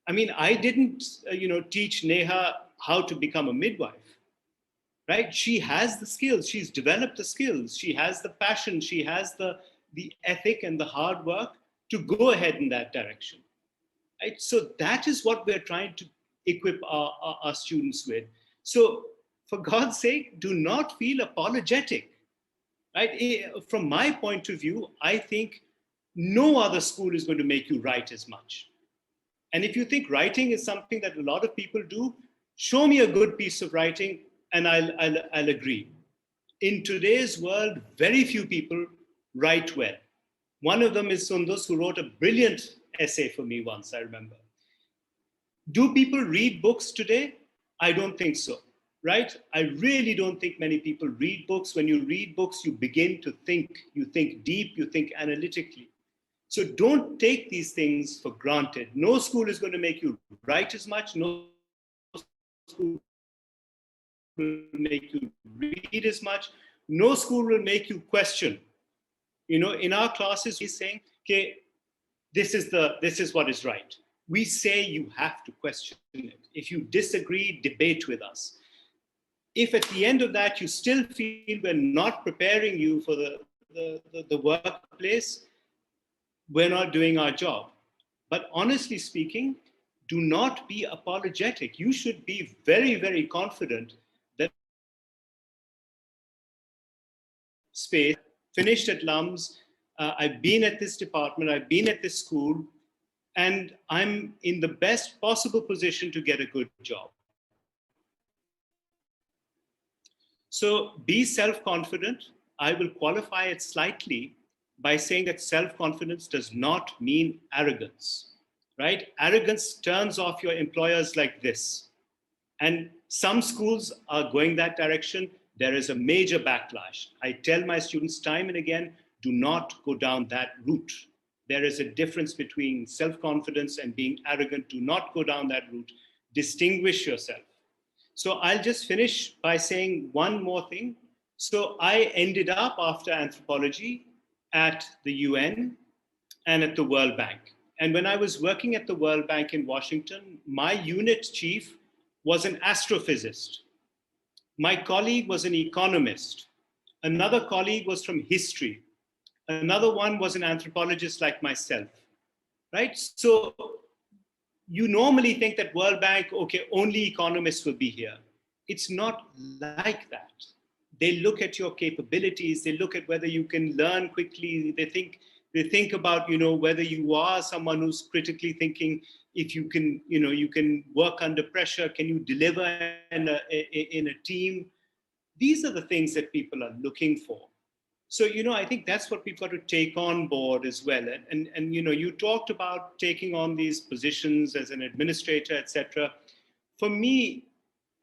I mean, I didn't, teach Neha how to become a midwife, right? She has the skills. She's developed the skills. She has the passion. She has the ethic and the hard work to go ahead in that direction, right? So that is what we're trying to equip our students with. So for God's sake, do not feel apologetic, right? From my point of view, I think no other school is going to make you write as much. And if you think writing is something that a lot of people do, show me a good piece of writing and I'll agree. In today's world, very few people write well. One of them is Sundus, who wrote a brilliant essay for me once, I remember. Do people read books today? I don't think so, right? I really don't think many people read books. When you read books, you begin to think. You think deep, you think analytically. So don't take these things for granted. No school is going to make you write as much. No school will make you read as much. No school will make you question. You know, in our classes, we're saying, okay, this is what is right. We say you have to question it. If you disagree, debate with us. If at the end of that you still feel we're not preparing you for the workplace, we're not doing our job. But honestly speaking, do not be apologetic. You should be very, very confident that space, finished at LUMS, I've been at this department, I've been at this school, and I'm in the best possible position to get a good job. So be self-confident. I will qualify it slightly by saying that self-confidence does not mean arrogance, right? Arrogance turns off your employers like this. And some schools are going that direction. There is a major backlash. I tell my students time and again, do not go down that route. There is a difference between self-confidence and being arrogant. Do not go down that route. Distinguish yourself. So I'll just finish by saying one more thing. So I ended up after anthropology at the UN and at the World Bank. And when I was working at the World Bank in Washington, my unit chief was an astrophysicist. My colleague was an economist. Another colleague was from history. Another one was an anthropologist like myself, right? So you normally think that World Bank, okay, only economists will be here. It's not like that. They look at your capabilities. They look at whether you can learn quickly. They think about, whether you are someone who's critically thinking, if you can, you can work under pressure. Can you deliver in a team? These are the things that people are looking for. So, I think that's what we've got to take on board as well. And you talked about taking on these positions as an administrator, etc. For me,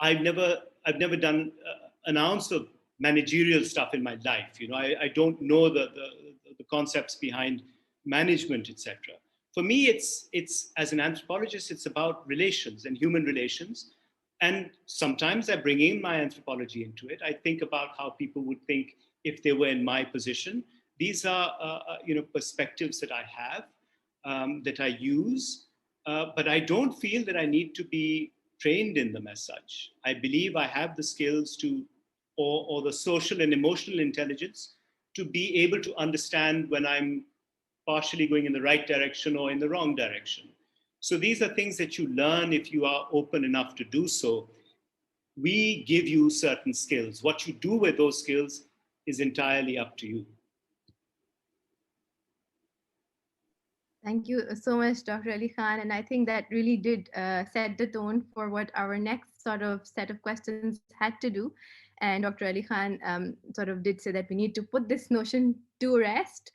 I've never done an ounce of managerial stuff in my life. I don't know the concepts behind management, etc. For me, it's as an anthropologist, it's about relations and human relations. And sometimes I bring in my anthropology into it. I think about how people would think if they were in my position. These are perspectives that I have, that I use, but I don't feel that I need to be trained in them as such. I believe I have the skills to, or the social and emotional intelligence to be able to understand when I'm partially going in the right direction or in the wrong direction. So these are things that you learn if you are open enough to do so. We give you certain skills. What you do with those skills is entirely up to you. Thank you so much, Dr. Ali Khan. And I think that really did set the tone for what our next sort of set of questions had to do. And Dr. Ali Khan sort of did say that we need to put this notion to rest.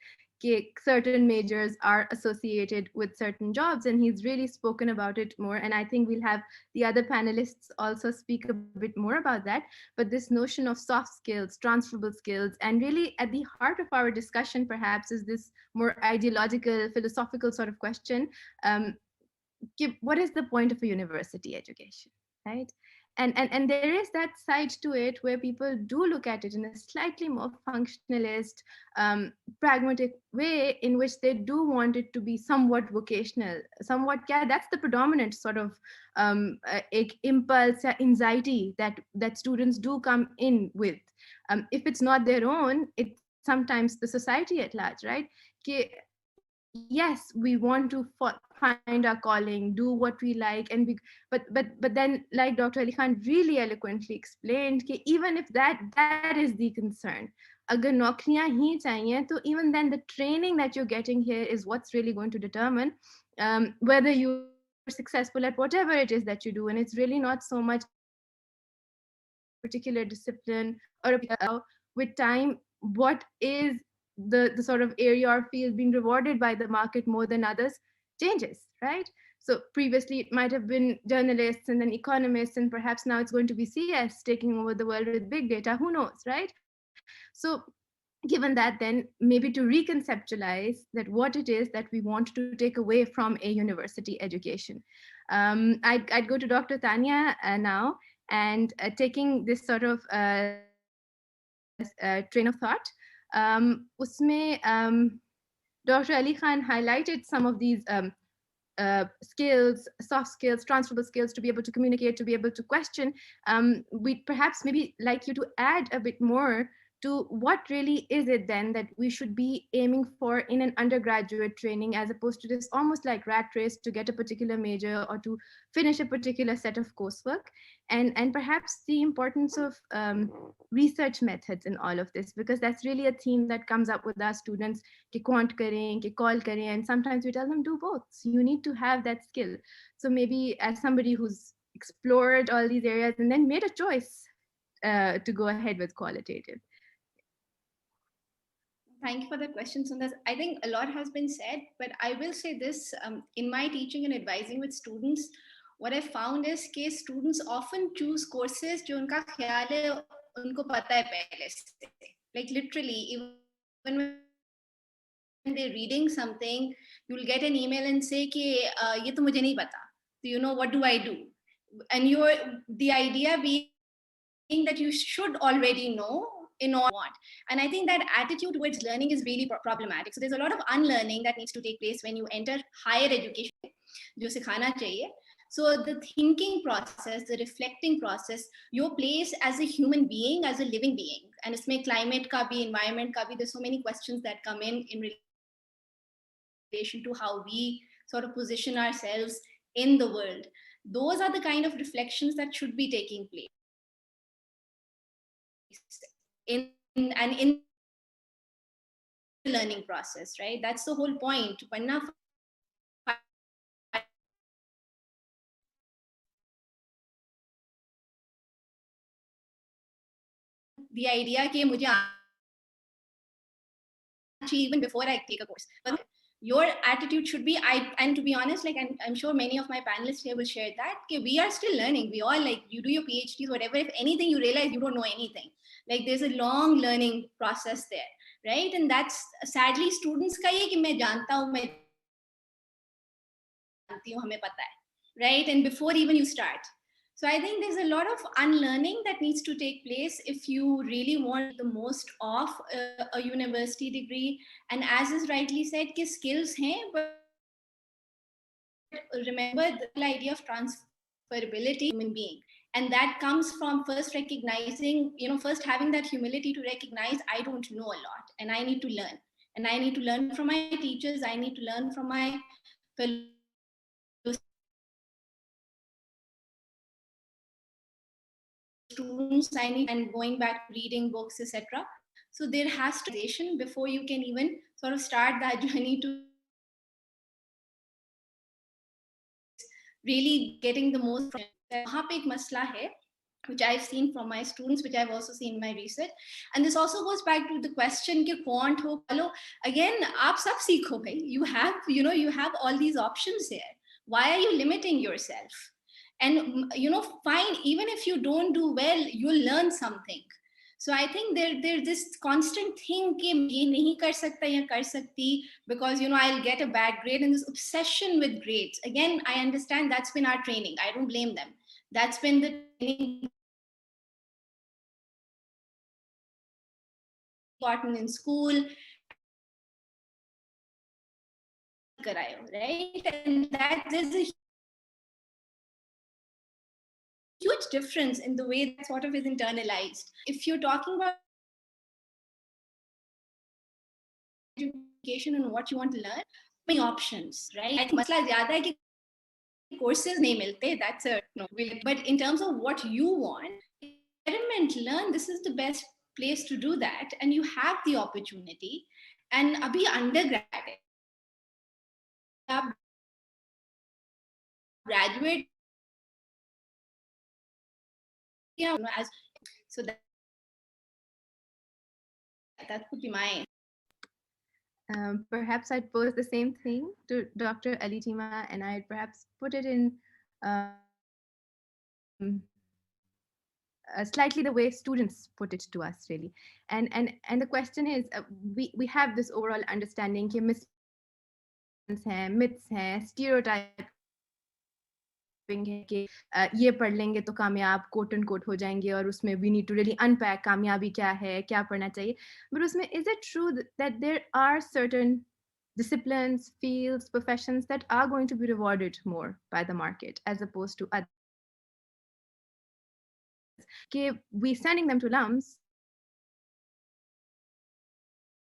Certain majors are associated with certain jobs, and he's really spoken about it more. And I think we'll have the other panelists also speak a bit more about that. But this notion of soft skills, transferable skills, and really at the heart of our discussion perhaps is this more ideological, philosophical sort of question. What is the point of a university education, right? And there is that side to it where people do look at it in a slightly more functionalist, pragmatic way, in which they do want it to be somewhat vocational, somewhat, yeah, that's the predominant sort of impulse, anxiety that students do come in with. If it's not their own, it's sometimes the society at large, right? Yes, we want to find our calling, do what we like, and but then, like Dr. Ali Khan really eloquently explained, even if that is the concern, agar naukriyan hi chahiye, to even then the training that you're getting here is what's really going to determine whether you're successful at whatever it is that you do. And it's really not so much particular discipline or with time, what is the sort of area or field being rewarded by the market more than others changes, right? So previously it might have been journalists and then economists, and perhaps now it's going to be CS taking over the world with big data, who knows, right? So given that, then maybe to reconceptualize that what it is that we want to take away from a university education. I'd go to Dr. Tanya now, and taking this sort of train of thought. Usme Dr. Ali Khan highlighted some of these skills, soft skills, transferable skills to be able to communicate, to be able to question. We'd perhaps maybe like you to add a bit more to what really is it then that we should be aiming for in an undergraduate training, as opposed to this almost like rat race to get a particular major or to finish a particular set of coursework, and perhaps the importance of research methods in all of this, because that's really a theme that comes up with our students, कि quant करें, कि call करें, and sometimes we tell them do both. So you need to have that skill. So maybe as somebody who's explored all these areas and then made a choice to go ahead with qualitative. Thank you for the question, Sundar. I think a lot has been said, but I will say this, in my teaching and advising with students, what I found is that students often choose courses जो उनका ख्याल है उनको पता है पहले से. Like literally, even when they're reading something, you'll get an email and say कि ये तो मुझे नहीं पता. So what do I do? And the idea being that you should already know in all want. And I think that attitude towards learning is really problematic. So there's a lot of unlearning that needs to take place when you enter higher education, जो सिखाना चाहिए. So the thinking process, the reflecting process, your place as a human being, as a living being, and इसमें climate का भी, environment का भी, there's so many questions that come in relation to how we sort of position ourselves in the world. Those are the kind of reflections that should be taking place in the learning process, right? That's the whole point. The idea कि मुझे even before I take a course. But your attitude should be, and to be honest, like I'm sure many of my panelists here will share that, okay, we are still learning. We all, like, you do your PhDs, whatever, if anything, you realize you don't know anything. Like there's a long learning process there, right? And that's sadly students ka ye ki main janta hu, main janti hu, hame pata hai, right? And before even you start. So I think there's a lot of unlearning that needs to take place if you really want the most of a university degree. And as is rightly said, कि skills hain, but remember the idea of transferability of human being. And that comes from first recognizing, first having that humility to recognize I don't know a lot and I need to learn. And I need to learn from my teachers, I need to learn from my fellow students, I need, and going back to reading books, etc. So there has to be before you can even sort of start that journey to really getting the most from it. वहाँ पे एक मसला है, which I've seen from my students, which I've also seen in my research. And this also goes back to the question कि quant हो, follow. Again, आप सब सीखो भाई. You have all these options here. Why are you limiting yourself? And fine, even if you don't do well, you'll learn something. So I think there's this constant thing कि ये नहीं कर सकता या कर सकती because I'll get a bad grade, and this obsession with grades. Again, I understand that's been our training. I don't blame them. That's been the training gotten in school, right? And that there's a huge difference in the way that sort of is internalized. If you're talking about education and what you want to learn, many options, right? I think masla zyada hai ki courses nahi milte, that's a no. But in terms of what you want, experiment, learn. This is the best place to do that, and you have the opportunity. And abhi undergrad, graduate, as so that would be my. Perhaps I'd pose the same thing to Dr. Alitima, and I'd perhaps put it in slightly the way students put it to us, really. And the question is, we have this overall understanding कि myths हैं, stereotyping है कि ये पढ़ लेंगे तो कामयाब quote unquote हो जाएंगे, और उसमें we need to really unpack कामयाबी क्या है, क्या पढ़ना चाहिए. But उसमें, is it true that there are certain disciplines, fields, professions that are going to be rewarded more by the market as opposed to others? Okay, we're sending them to LUMS.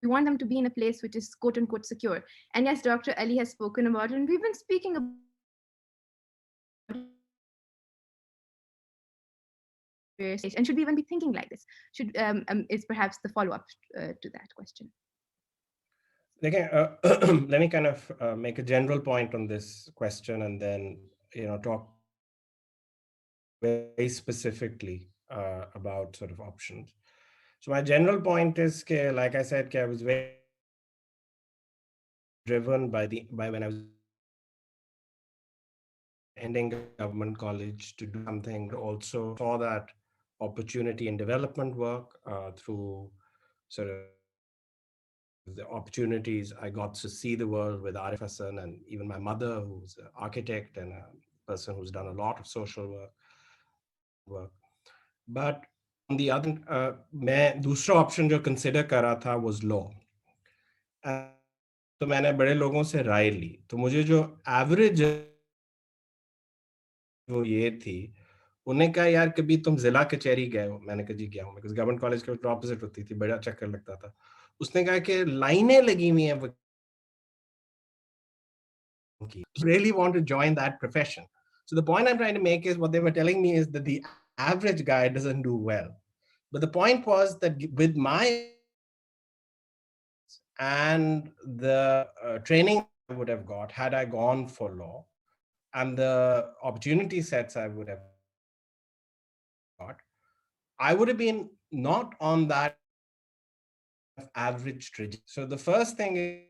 We want them to be in a place which is quote unquote secure. And yes, Dr. Ali has spoken about it, and we've been speaking about it. And should we even be thinking like this? Should is perhaps the follow-up to that question. Okay, let me kind of make a general point on this question, and then talk very specifically about sort of options. So my general point is, like I said, I was very driven by when I was ending government college to do something. Also saw that opportunity in development work through sort of the opportunities I got to see the world with Arif Hassan, and even my mother, who's an architect and a person who's done a lot of social work. But on the other, मैं दूसरा option जो consider कर रहा था was law. तो मैंने बड़े लोगों से राय ली, तो मुझे जो average वो ये थी, उन्हें कहा यार कभी तुम जिला कचहरी गए हो? मैंने कहा जी गया हूँ, बिकॉज गवर्नमेंट कॉलेज के ऑपोजिट होती थी, बड़ा चक्कर लगता था. उसने कहा कि लाइनें लगी हुई हैं, really want to join that profession. So the point I'm trying to make is, what they were telling me is that the average guy doesn't do well. But the point was that with my and the training I would have got had I gone for law, and the opportunity sets I would have got, I would have been not on that average trajectory. So the first thing is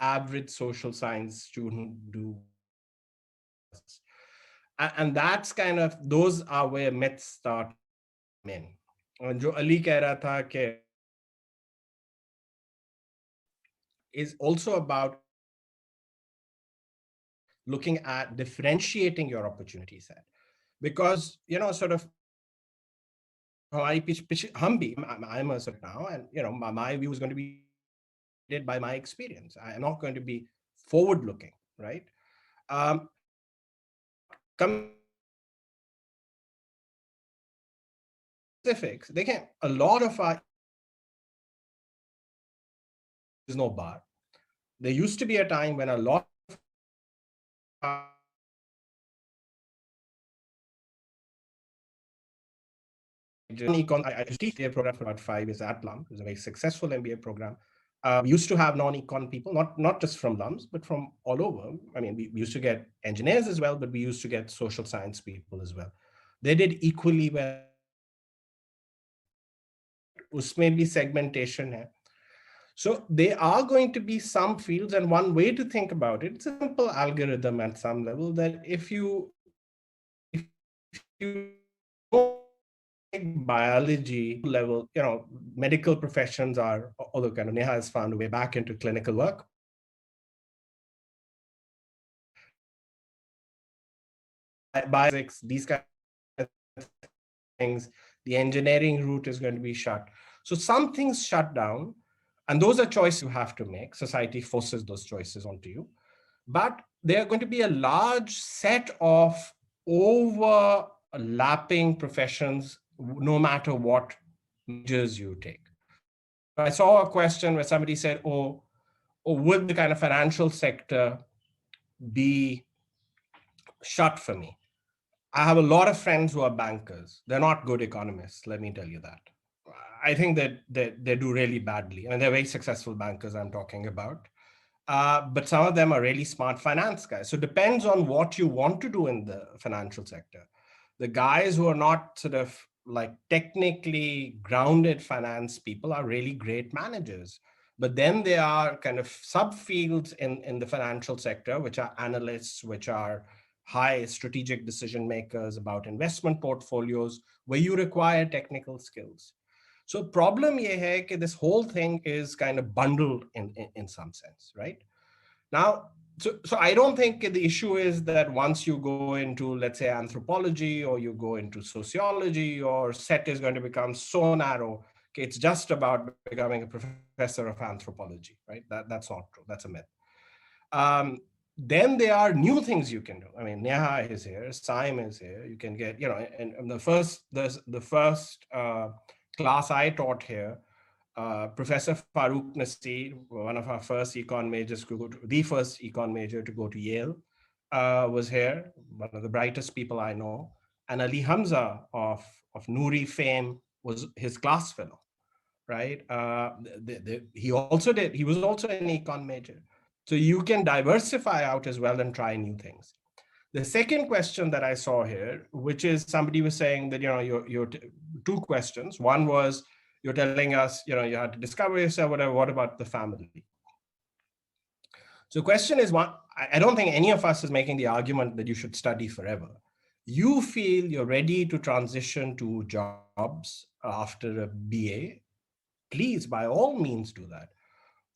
average social science student do. And that's kind of, those are where myths start in. And jo Ali keh raha tha ke is also about looking at differentiating your opportunity set, because sort of I'm a sort now, and my view is going to be by my experience. I am not going to be forward looking, right? Specifics, they can, a lot of our, there's no bar. There used to be a time when a lot of I teach the program for about 5 years at LUM. It was a very successful MBA program. We used to have non-econ people, not just from LUMS, but from all over. I mean, we used to get engineers as well, but we used to get social science people as well. They did equally well. Usme bhi segmentation hai. So there are going to be some fields, and one way to think about it, it's a simple algorithm at some level, that if you biology level, medical professions are, although kind of Neha has found a way back into clinical work. Biophysics, these kind of things, the engineering route is going to be shut. So some things shut down, and those are choices you have to make. Society forces those choices onto you. But there are going to be a large set of overlapping professions, no matter what majors you take. I saw a question where somebody said, would the kind of financial sector be shut for me? I have a lot of friends who are bankers. They're not good economists, let me tell you that. I think that they do really badly. I mean, they're very successful bankers I'm talking about. But some of them are really smart finance guys. So it depends on what you want to do in the financial sector. The guys who are not sort of like technically grounded finance people are really great managers. But then there are kind of subfields in the financial sector, which are analysts, which are high strategic decision makers about investment portfolios, where you require technical skills. So problem ye hai ki this whole thing is kind of bundled in some sense, right? Now, so I don't think the issue is that once you go into, let's say, anthropology, or you go into sociology, your set is going to become so narrow, it's just about becoming a professor of anthropology, right? That's not true. That's a myth. Then there are new things you can do. I mean, Neha is here, Saim is here. You can get, and the first class I taught here, Professor Farooq Nasir, one of our first econ majors to go to, the first econ major to go to Yale, was here, one of the brightest people I know. And Ali Hamza of Noori fame was his class fellow, right? He was also an econ major. So you can diversify out as well and try new things. The second question that I saw here, which is somebody was saying that, your two questions. One was, you're telling us, you had to discover yourself, whatever, what about the family? So the question is, one, I don't think any of us is making the argument that you should study forever. You feel you're ready to transition to jobs after a BA, please, by all means do that.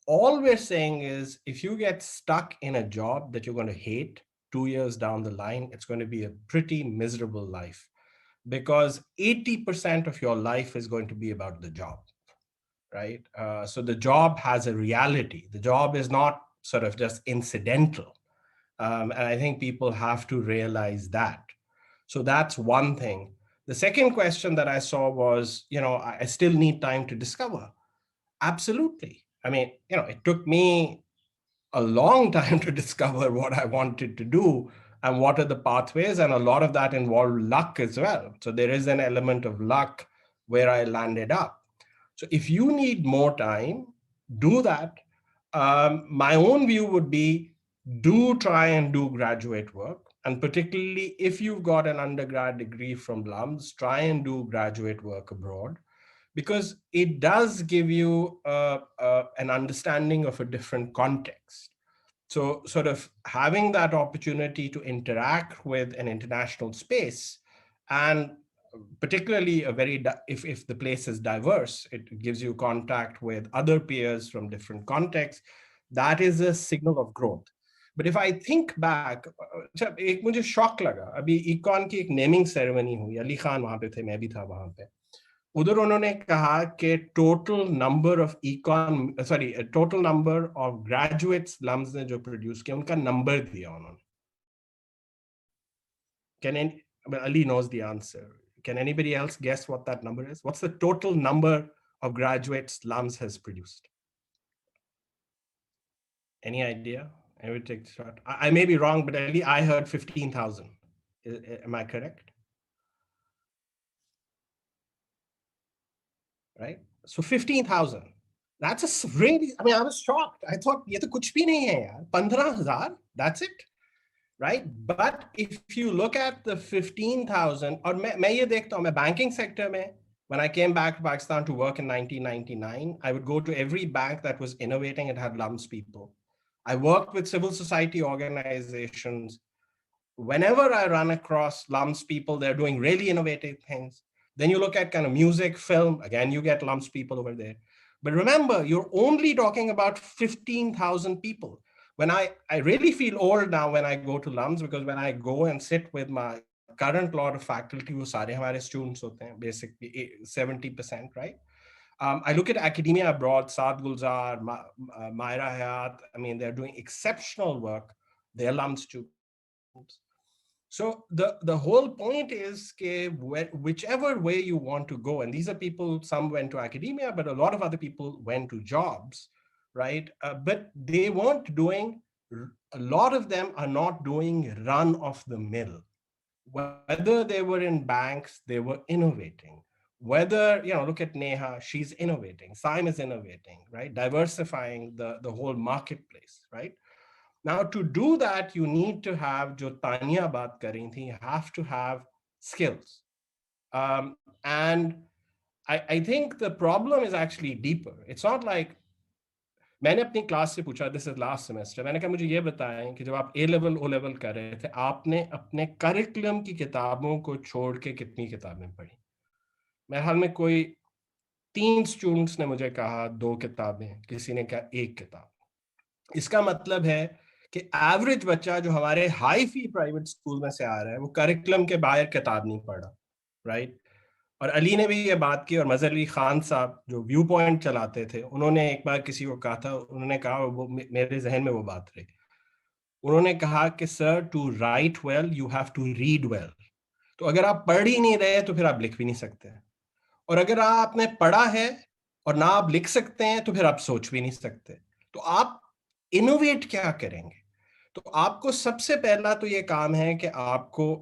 All we're saying is, if you get stuck in a job that you're going to hate 2 years down the line, it's going to be a pretty miserable life, because 80% of your life is going to be about the job, right? So the job has a reality. The job is not sort of just incidental. And I think people have to realize that. So that's one thing. The second question that I saw was, I still need time to discover. Absolutely. I mean, it took me a long time to discover what I wanted to do and what are the pathways. And a lot of that involved luck as well. So there is an element of luck where I landed up. So if you need more time, do that. My own view would be, do try and do graduate work. And particularly if you've got an undergrad degree from LUMS, try and do graduate work abroad. because it does give you an understanding of a different context. So sort of having that opportunity to interact with an international space, and particularly if the place is diverse, it gives you contact with other peers from different contexts. That is a signal of growth. But if I think back, एक मुझे shock लगा, अभी icon की एक naming ceremony हुई, अली खान वहां पे थे, मैं भी था वहां पे. उधर उन्होंने कहा कि total number of graduates LUMS ने जो प्रोड्यूस किया, उनका नंबर दिया उन्होंने. Ali knows the answer. Can anybody else guess what that number is? What's the total number of graduates LUMS has produced? Any idea? I would take a shot. I may be wrong, but Ali, I heard 15,000. Am I correct? Right? So 15,000. That's a really, I mean, I was shocked. I thought, ye to kuch bhi nahi hai yaar. 15,000, that's it. Right? But if you look at the 15,000, or मैं ये देखता हूँ, मैं banking sector में, when I came back to Pakistan to work in 1999, I would go to every bank that was innovating and had LUMS people. I worked with civil society organizations. Whenever I run across LUMS people, they're doing really innovative things. Then you look at kind of music, film, again, you get LUMS people over there. But remember, you're only talking about 15,000 people. When I really feel old now when I go to LUMS, because when I go and sit with my current lot of faculty, wo sare hamare students hote hain, basically 70%, right? I look at academia abroad, Saad Gulzar, Myra Hayat, I mean, they're doing exceptional work. They're LUMS students. So the whole point is whichever way you want to go, and these are people, some went to academia, but a lot of other people went to jobs, right? But they weren't doing, a lot of them are not doing run of the mill. Whether they were in banks, they were innovating. Whether, look at Neha, she's innovating. Saim is innovating, right? Diversifying the whole marketplace, right? Now, to do that, you need to have, jo Tanya baat kar rahi thi, you have to have skills. And I think the problem is actually deeper. It's not like, मैंने अपनी class से पूछा, this is last semester, मैंने कहा मुझे ये बताएं कि जब आप ए लेवल ओ लेवल कर रहे थे, आपने अपने करिकुलम की किताबों को छोड़ के कितनी किताबें पढ़ी? मेरे हाल में कोई 3 स्टूडेंट्स ने मुझे कहा 2 किताबें, किसी ने कहा 1 किताब. इसका मतलब है कि एवरेज बच्चा जो हमारे हाई फी प्राइवेट स्कूल में से आ रहा है, वो करिकुलम के बाहर किताब नहीं पढ़ा, राइट? और अली ने भी ये बात की, और मजहर अली खान साहब जो व्यू पॉइंट चलाते थे, उन्होंने एक बार किसी को कहा था, उन्होंने कहा, वो मेरे जहन में वो बात रही, उन्होंने कहा कि sir, to write well you have to read well. तो अगर आप पढ़ ही नहीं रहे तो फिर आप लिख भी नहीं सकते, और अगर आपने पढ़ा है और ना आप लिख सकते हैं तो फिर आप सोच भी नहीं सकते. तो आप इनोवेट क्या करेंगे? तो आपको सबसे पहला तो ये काम है कि आपको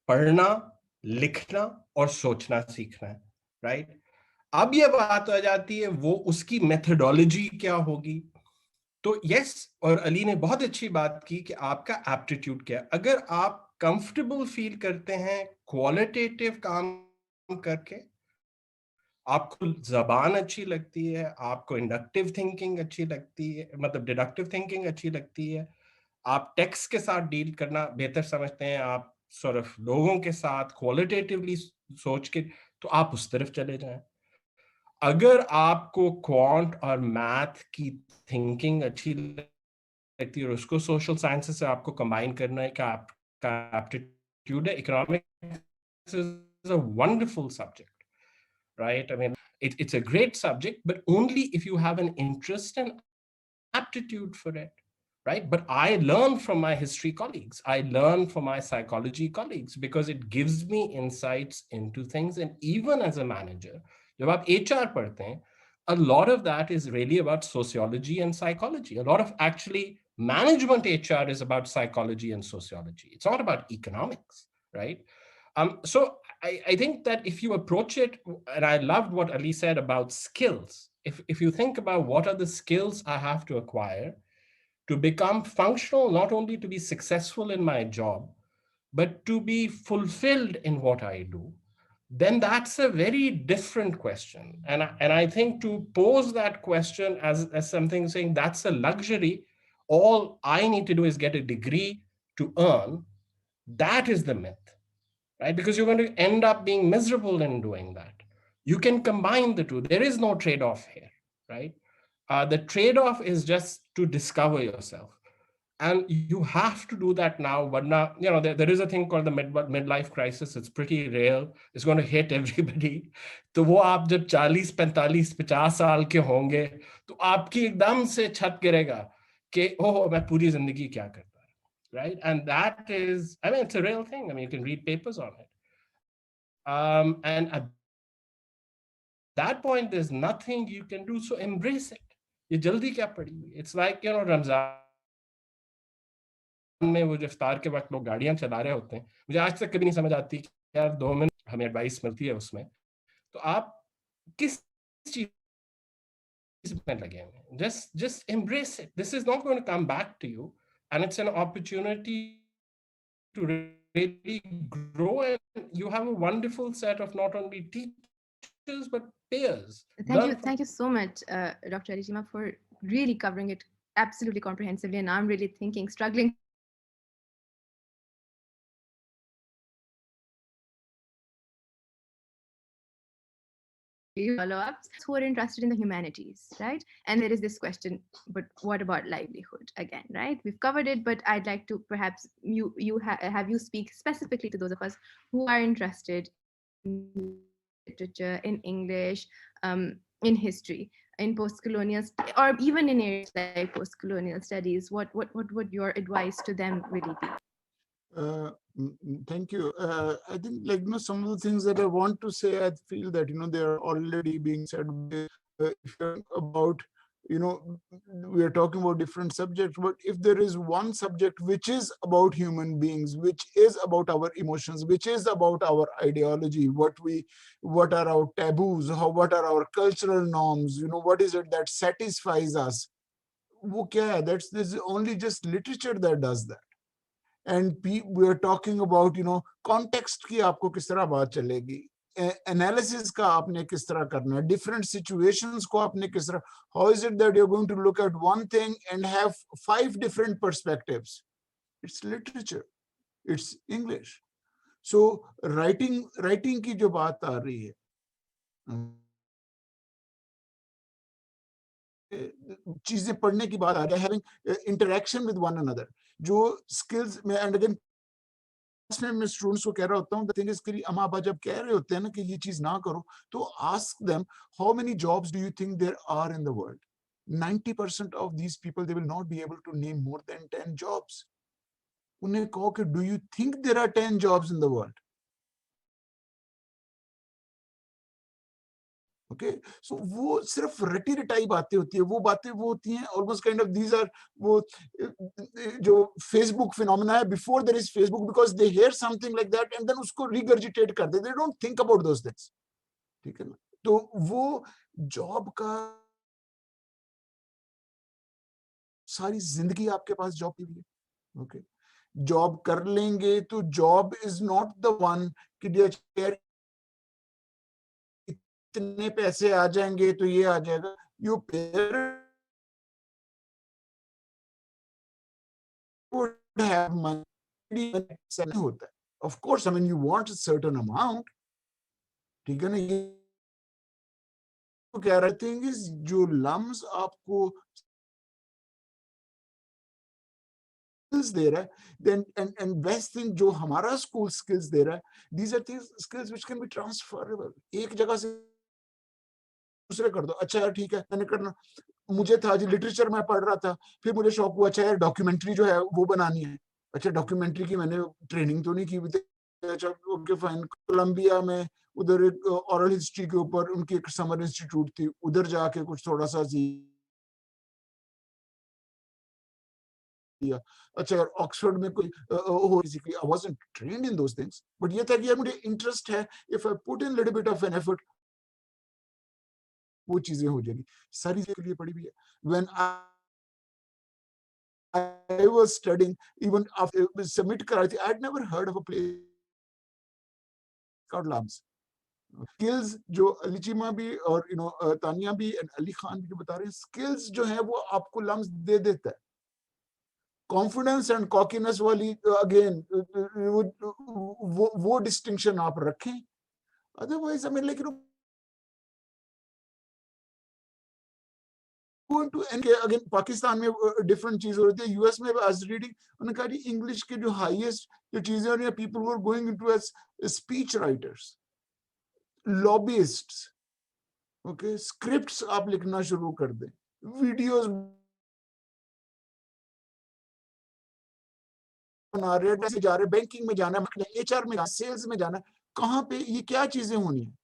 पढ़ना, लिखना और सोचना सीखना है, राइट? अब ये बात आ जाती है वो उसकी मेथोडोलॉजी क्या होगी. तो यस, और अली ने बहुत अच्छी बात की कि आपका एप्टीट्यूड क्या है. अगर आप कंफर्टेबल फील करते हैं क्वालिटेटिव काम करके, आपको जबान अच्छी लगती है, आपको इंडक्टिव थिंकिंग अच्छी लगती है, मतलब डिडक्टिव थिंकिंग अच्छी लगती है, आप टेक्स्ट के साथ डील करना बेहतर समझते हैं, आप सॉर्ट ऑफ लोगों के साथ क्वालिटेटिवली सोच के, तो आप उस तरफ चले जाएं. अगर आपको क्वांट और मैथ की थिंकिंग अच्छी लगती है और उसको सोशल साइंसेस से आपको कंबाइन करने का आपका एप्टीट्यूड है, economics is a wonderful subject, right? I mean, it's a great subject, but only if you have an interest and aptitude for it, right? But I learn from my history colleagues. I learn from my psychology colleagues because it gives me insights into things. And even as a manager, जब आप HR पढ़ते हैं, a lot of that is really about sociology and psychology. A lot of actually management HR is about psychology and sociology. It's not about economics, right? So I think that if you approach it, and I loved what Ali said about skills, if you think about what are the skills I have to acquire to become functional, not only to be successful in my job, but to be fulfilled in what I do, then that's a very different question. And I think to pose that question as something saying that's a luxury, all I need to do is get a degree to earn, that is the myth, right? Because you're going to end up being miserable in doing that. You can combine the two. There is no trade-off here, right? The trade-off is just to discover yourself. And you have to do that now. But now, there is a thing called the midlife crisis. It's pretty real. It's going to hit everybody. तो वो आप जब 40, 45, 50 साल के होंगे तो आपकी एकदम से छत गिरेगा कि ओह मैं पूरी जिंदगी क्या करता है, right? And that is, I mean, it's a real thing. I mean, you can read papers on it. And at that point, there's nothing you can do. So embrace it. ये जल्दी क्या पड़ी हुई? It's like, रमजान में वो जो इफ्तार के वक्त लोग गाड़ियां चला रहे होते हैं, मुझे आज तक कभी नहीं समझ आती कि यार 2 मिनट हमें एडवाइस मिलती है उसमें, तो आप किस चीज में लगे हैं? Just embrace it. This is not going to come back to you, and it's an opportunity to really grow, and you have a wonderful set of not only teachers but peers. Thank you so much, Dr. Arishima, for really covering it absolutely comprehensively. And I'm really struggling follow-ups who are interested in the humanities, right? And there is this question, but what about livelihood again, right? We've covered it, but I'd like to perhaps have you speak specifically to those of us who are interested in literature, in English, in history, in post-colonial, or even in areas like post-colonial studies. What would your advice to them really be? Thank you. I think, some of the things that I want to say, I feel that, they are already being said. If you're about, we are talking about different subjects, but if there is one subject which is about human beings, which is about our emotions, which is about our ideology, what are our taboos, what are our cultural norms, what is it that satisfies us? वो क्या है? This is only just literature that does that. And we are talking about, context की आपको किस तरह बात चलेगी, analysis का आपने किस तरह करना है, different situations को आपने किस तरह, how is it that you're going to look at one thing and have 5 different perspectives? It's literature, it's English. So writing की जो बात आ रही है, चीजें पढ़ने की बात आ रही है, having interaction with one another, जो skills में, and again मैं स्टूडेंट्स को कह रहा होता हूँ, the thing is कि अम्मा अब्बा जब कह रहे होते हैं ना कि ये चीज ना करो, तो ask them, how many jobs do you think there are in the world? 90% of these people, they will not be able to name more than 10 jobs. उन्हें कहो कि do you think there are 10 jobs in the world? Okay, so वो सिर्फ रटी रटाई बातें होती है, वो बातें वो होती हैं almost kind of, these are वो जो Facebook phenomena है, before there is Facebook, because they hear something like that and then उसको regurgitate करते हैं, they don't think about those things. ठीक है ना? तो वो जॉब का, सारी जिंदगी आपके पास जॉब की भी है, ओके, जॉब कर लेंगे तो job is not the one कि इतने पैसे आ जाएंगे तो ये आ जाएगा. You parents would have money होता है. Of course, I mean, you want a certain amount. ठीक है ना? ये कह रहे थिंग इज जो लम्स आपको skills दे रहा है, then and best thing जो हमारा स्कूल skills दे रहा है, these are things skills which can be transferable. एक जगह से दूसरे कर दो. अच्छा यार ठीक है, मैंने करना, मुझे था जी लिटरेचर में पढ़ रहा था, फिर मुझे शौक हुआ अच्छा यार डॉक्यूमेंट्री जो है वो बनानी है. अच्छा डॉक्यूमेंट्री की मैंने ट्रेनिंग तो नहीं की हुई थी. अच्छा ओके फाइन, कोलंबिया में उधर एक ओरल हिस्ट्री के ऊपर उनकी एक समर इंस्टीट्यूट थी, उधर जाके कुछ थोड़ा सा किया. अच्छा यार ऑक्सफोर्ड में कोई basically I wasn't trained in those things, but ये था कि यार मुझे इंटरेस्ट है, if I put in little bit of an effort वो चीजें हो जाएगी. सारी चीजें के लिए पड़ी भी है. When I was studying, even after submit कराई थी, I had never heard of a place called LAMS. Skills जो अली चीमा भी और तानिया भी एंड अली खान भी जो बता रहे हैं, स्किल्स जो है वो आपको लम्स दे देता है. कॉन्फिडेंस एंड कॉकीनेस वाली अगेन वो डिस्टिंक्शन आप रखें. Otherwise I mean like again Pakistan में डिफरेंट चीज हो रही है. यूएस में आज रीडिंग उन्होंने कहा जी इंग्लिश के जो हाईएस्ट जो चीजें हो रही है, people were going into as speech writers, lobbyists. Okay, scripts आप लिखना शुरू कर दें, वीडियोस बना रहे हैं, जा रहे बैंकिंग में जाना है, एचआर में, सेल्स में जाना है, कहाँ पे ये क्या चीजें होनी है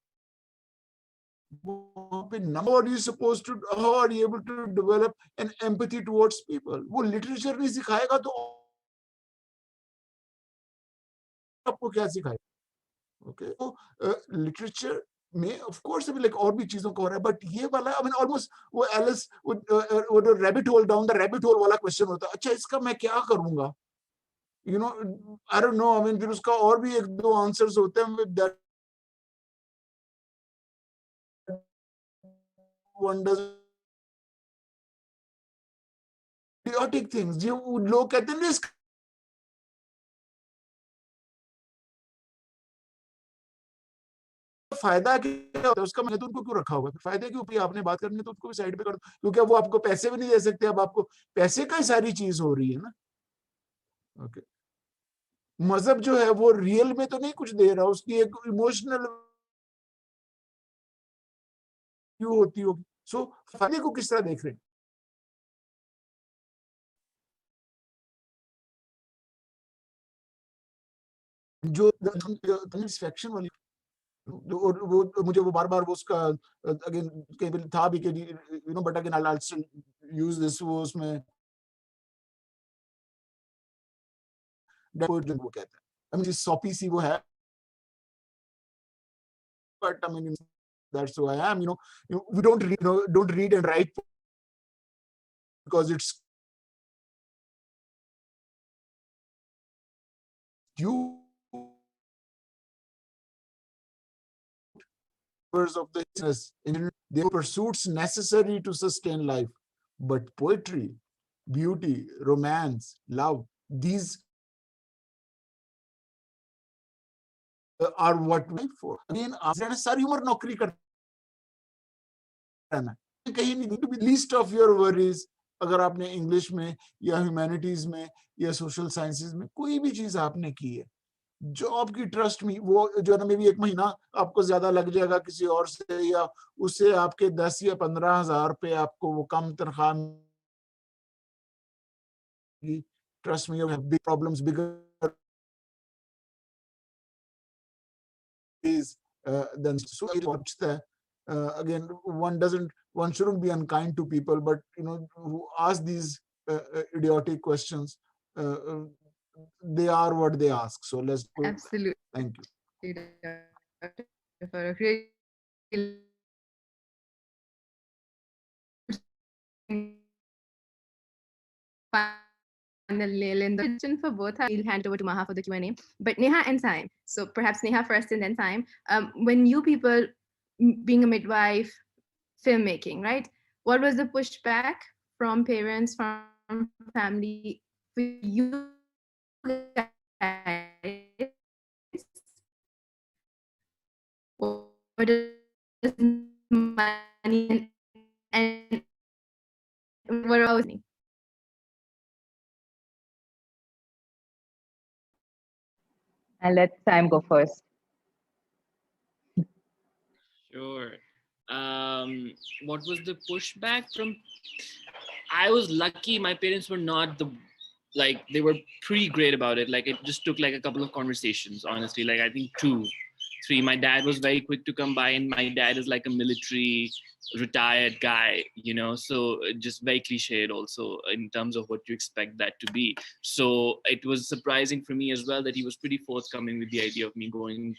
वहां पे. Number you suppose to, how are you able to develop an empathy towards people. वो लिटरेचर नहीं सिखाएगा तो आपको क्या सिखाएगा. ओके, तो लिटरेचर में ऑफ कोर्स अभी लाइक और भी चीजों का हो रहा है, बट ये वाला आई मीन ऑलमोस्ट वो एलिस वो rabbit hole, down the rabbit hole वाला क्वेश्चन होता है. अच्छा इसका मैं क्या करूंगा, I don't know. I mean फिर उसका और भी एक दो आंसर्स होते हैं with that one does idiotic things. जो लोग कहते हैं रिस्क, फायदा क्या होता है उसका, मैंने तो उनको क्यों रखा हुआ है. फायदे के ऊपर आपने बात करनी है तो उसको भी साइड पे कर दो, क्योंकि अब वो आपको पैसे भी नहीं दे सकते. अब आपको पैसे का ही सारी चीज हो रही है ना. ओके, मजहब जो है वो रियल में तो नहीं कुछ दे रहा, उसकी एक इमोशनल क्यों होती होगी. सो फायदे को किस तरह देख रहे हैं. जो सेटिस्फैक्शन वाली, और वो मुझे वो बार बार वो उसका अगेन कहीं पे था भी कि but again I still use this. वो उसमें वो कहता है आई मीन सॉपी सी वो है, but I mean that's who I am. We don't read and write because it's you of the business in their pursuits necessary to sustain life. But poetry, beauty, romance, love, these are what we live for. I mean, आप सारी उम्र नौकरी करना है, कहीं नहीं, to be least of your worries. अगर आपने इंग्लिश में या ह्यूमैनिटीज में या सोशल साइंसेज में कोई भी चीज आपने की है, जॉब की ट्रस्ट में वो जो है ना, मे भी 1 महीना आपको ज्यादा लग जाएगा किसी और से, या उससे आपके 10 या 15,000 पे आपको वो कम तनख्वाह मिलेगी. ट्रस्ट में, big problems, bigger is then so again one shouldn't be unkind to people, but who ask these idiotic questions, they are what they ask. So let's go. Absolutely. Thank you. For a great question for both. We'll hand over to Maha for the Q&A. But Neha and Saim. So perhaps Neha first and then Saim. When you people, being a midwife, filmmaking, right? What was the pushback from parents, from family for you guys? What does money and what else? I'll let Sam go first. Sure. What was the pushback from? I was lucky. My parents were not they were pretty great about it. Like, it just took like a couple of conversations, honestly. Like, I think 2, 3. My dad was very quick to come by, and my dad is like a military retired guy, so just very cliched also in terms of what you expect that to be. So it was surprising for me as well that he was pretty forthcoming with the idea of me going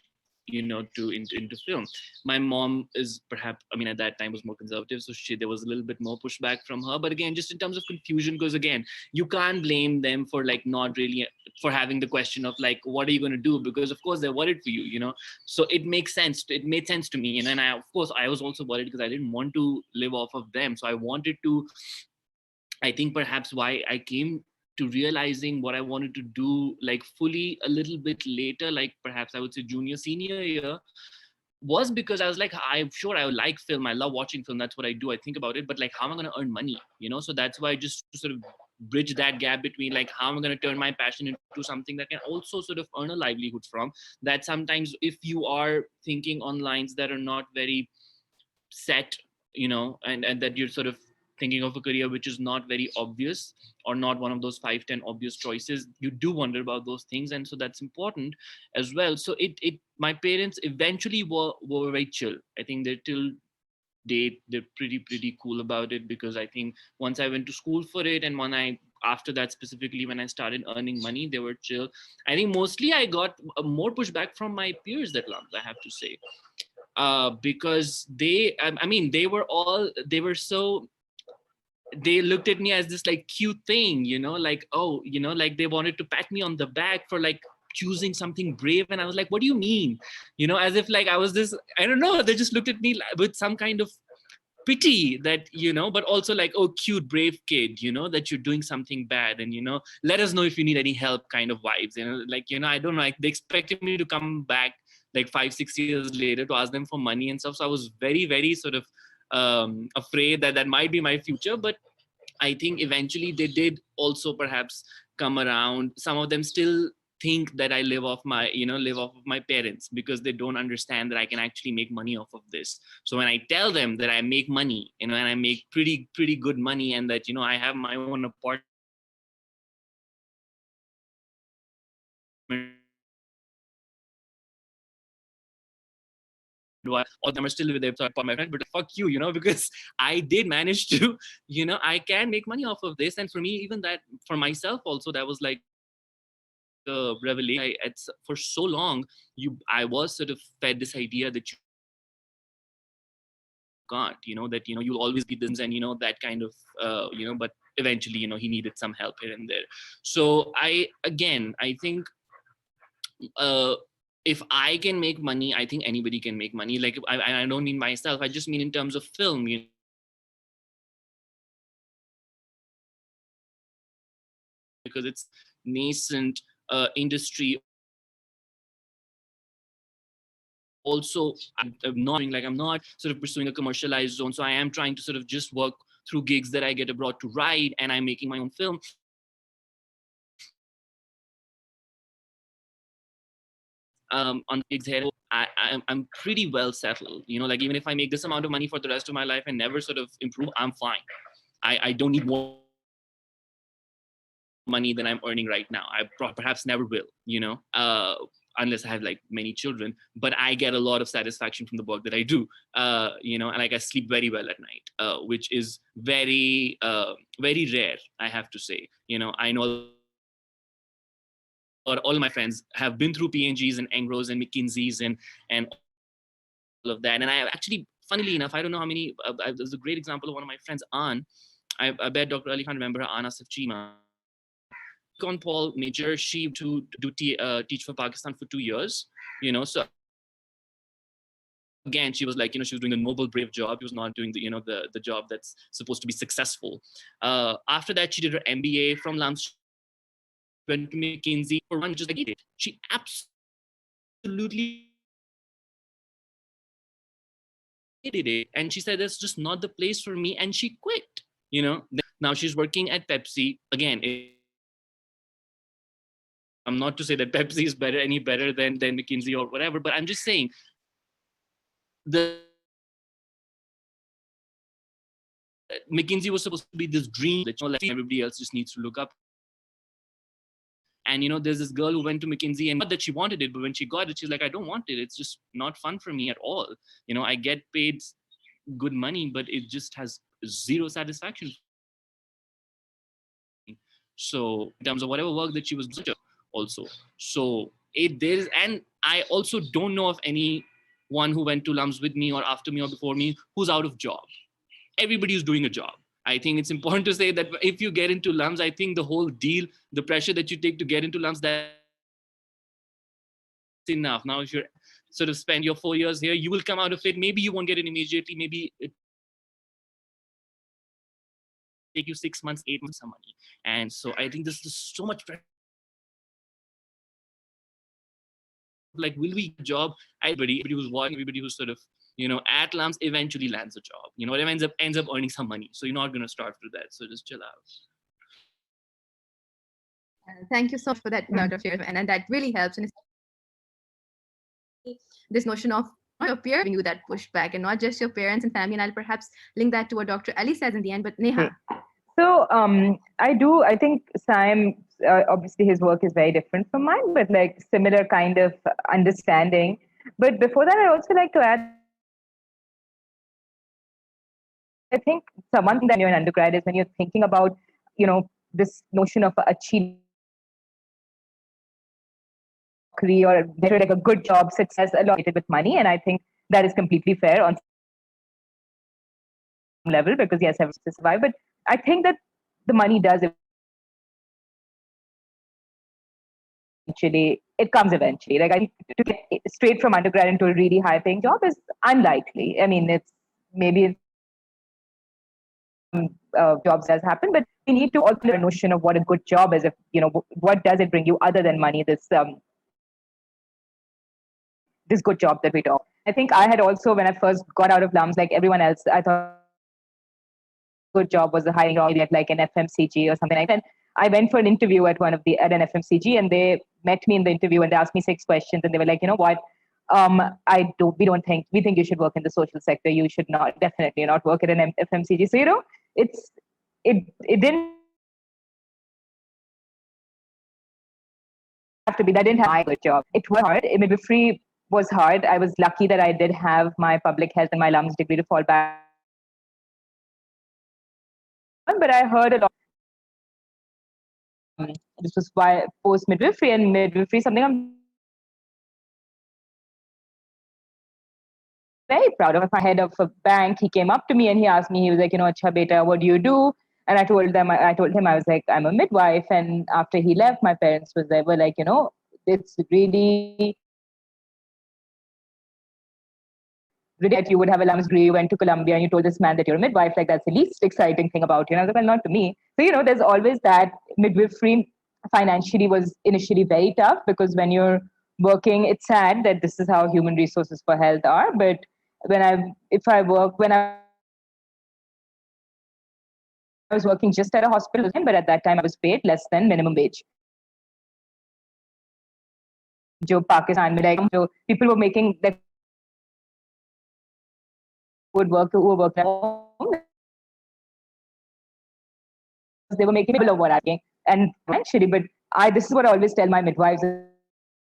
into film. My mom is perhaps, at that time was more conservative, so there was a little bit more pushback from her. But again, just in terms of confusion, because again, you can't blame them for like not really for having the question of like, what are you going to do? Because of course they're worried for you, you know. So it makes sense. It made sense to me, you know. And of course I was also worried because I didn't want to live off of them. So I wanted to, I think perhaps why I came to realizing what I wanted to do like fully a little bit later, like perhaps I would say junior, senior year, was because I was like, I'm sure I like film. I love watching film. That's what I do. I think about it, but like, how am I going to earn money? You know? So that's why I just sort of bridge that gap between like, how am I going to turn my passion into something that can also sort of earn a livelihood from. That sometimes if you are thinking on lines that are not very set, you know, and that you're sort of thinking of a career which is not very obvious or not one of those 5-10 obvious choices, you do wonder about those things. And so that's important as well. So my parents eventually were very chill. I think they're till date, they're pretty cool about it, because I think once I went to school for it, and after that, specifically when I started earning money, they were chill. I think mostly I got more pushback from my peers at LUMS, I have to say, because they looked at me as this like cute thing, you know, like, oh, you know, like they wanted to pat me on the back for like choosing something brave. And I was like, what do you mean? You know, as if like I was this, I don't know, they just looked at me with some kind of pity that, you know, but also like, oh, cute, brave kid, you know, that you're doing something bad. And, you know, let us know if you need any help kind of vibes, you know, like, you know, I don't know, like they expected me to come back like 5-6 years later to ask them for money and stuff. So I was very sort of afraid that might be my future. But I think eventually they did also perhaps come around. Some of them still think that I live off of my parents, because they don't understand that I can actually make money off of this. So when I tell them that I make money, you know, and I make pretty good money, and that, you know, I have my own apartment, all of them are still with their my friend, but fuck you, you know, because I did manage to, you know, I can make money off of this. And for me, even that, for myself also, that was like a revelation. For so long, I was sort of fed this idea that you can't, you know, that, you know, you'll always be this, and, you know, that kind of, you know, but eventually, you know, he needed some help here and there. So I think, if I can make money, I think anybody can make money. Like, I don't mean myself, I just mean in terms of film, you know, because it's nascent industry. Also, I'm not sort of pursuing a commercialized zone. So I am trying to sort of just work through gigs that I get abroad to write, and I'm making my own film. On gigs here, I'm pretty well settled. You know, like even if I make this amount of money for the rest of my life and never sort of improve, I'm fine. I don't need more money than I'm earning right now. I perhaps never will, you know, unless I have like many children. But I get a lot of satisfaction from the work that I do, you know, and like I sleep very well at night, which is very rare, I have to say. You know, I know all of my friends have been through PNGs and Angros and McKinseys and all of that. And I actually, funnily enough, I don't know how many, there's a great example of one of my friends, Ann. I bet Dr. Ali can't remember her, Ann Asif Chima. On Paul Major, she teach for Pakistan for 2 years, you know. So again, she was like, you know, she was doing a noble, brave job. She was not doing the, you know, the job that's supposed to be successful. After that, she did her MBA from LUMS, went to McKinsey for one, just like it. She absolutely hated it, and she said that's just not the place for me, and she quit. You know, now she's working at Pepsi again. I'm not to say that Pepsi is any better than McKinsey or whatever, but I'm just saying McKinsey was supposed to be this dream that, you know, like everybody else just needs to look up. And, you know, there's this girl who went to McKinsey, and not that she wanted it, but when she got it, she's like, I don't want it. It's just not fun for me at all. You know, I get paid good money, but it just has zero satisfaction. So in terms of whatever work that she was doing also. So and I also don't know of anyone who went to LUMS with me or after me or before me who's out of job. Everybody is doing a job. I think it's important to say that if you get into LUMS, I think the whole deal, the pressure that you take to get into LUMS, that's enough. Now, if you're sort of spend your 4 years here, you will come out of it. Maybe you won't get it immediately. Maybe it take you 6 months, 8 months, some money. And so I think there's just so much pressure. Like, will we get a job? Everybody who's watching, everybody who's sort of, at LUMS eventually lands a job. Whatever ends up earning some money. So you're not going to starve to that. So just chill out. Thank you so much for that note of yours, and that really helps. And this notion of your peer giving you that pushback, and not just your parents and family. And I'll perhaps link that to what Dr. Ali says in the end. But Neha. So I think Sam, obviously his work is very different from mine, but like similar kind of understanding. But before that, I'd also like to add, I think one thing that you're an undergrad is when you're thinking about, this notion of achieving or like a good job, success, allocated with money. And I think that is completely fair on some level, because yes, everyone has to survive. But I think that the money does eventually, it comes eventually. Like, I think to get straight from undergrad into a really high paying job is unlikely. I mean, it's maybe jobs does happen, but we need to also have a notion of what a good job is. If, what does it bring you other than money? This good job that we talk. I think I had also, when I first got out of LUMS, like everyone else, I thought good job was a hiring job at like an FMCG or something like that. And I went for an interview at an FMCG, and they met me in the interview and they asked me 6 questions, and they were like, you know what? We think you should work in the social sector. You should definitely not work at an FMCG. So, it didn't have to be, that didn't have my good job. It was hard. Midwifery was hard. I was lucky that I did have my public health and my LUMS degree to fall back on, but I heard a lot. This was why post midwifery, and midwifery something I'm very proud of. My head of a bank, he came up to me and he asked me, he was like, Acha beta, what do you do? And I told him, I was like, I'm a midwife. And after he left, my parents were like, it's really that you would have a LUMS degree, you went to Columbia and you told this man that you're a midwife. Like, that's the least exciting thing about you. And I was like, well, not to me. So, there's always that. Midwifery financially was initially very tough, because when you're working, it's sad that this is how human resources for health are. But when I was working just at a hospital, but at that time I was paid less than minimum wage. Jo Pakistan, so people were making that who worked at home. They were making people of what I'm getting, and financially. But this is what I always tell my midwives as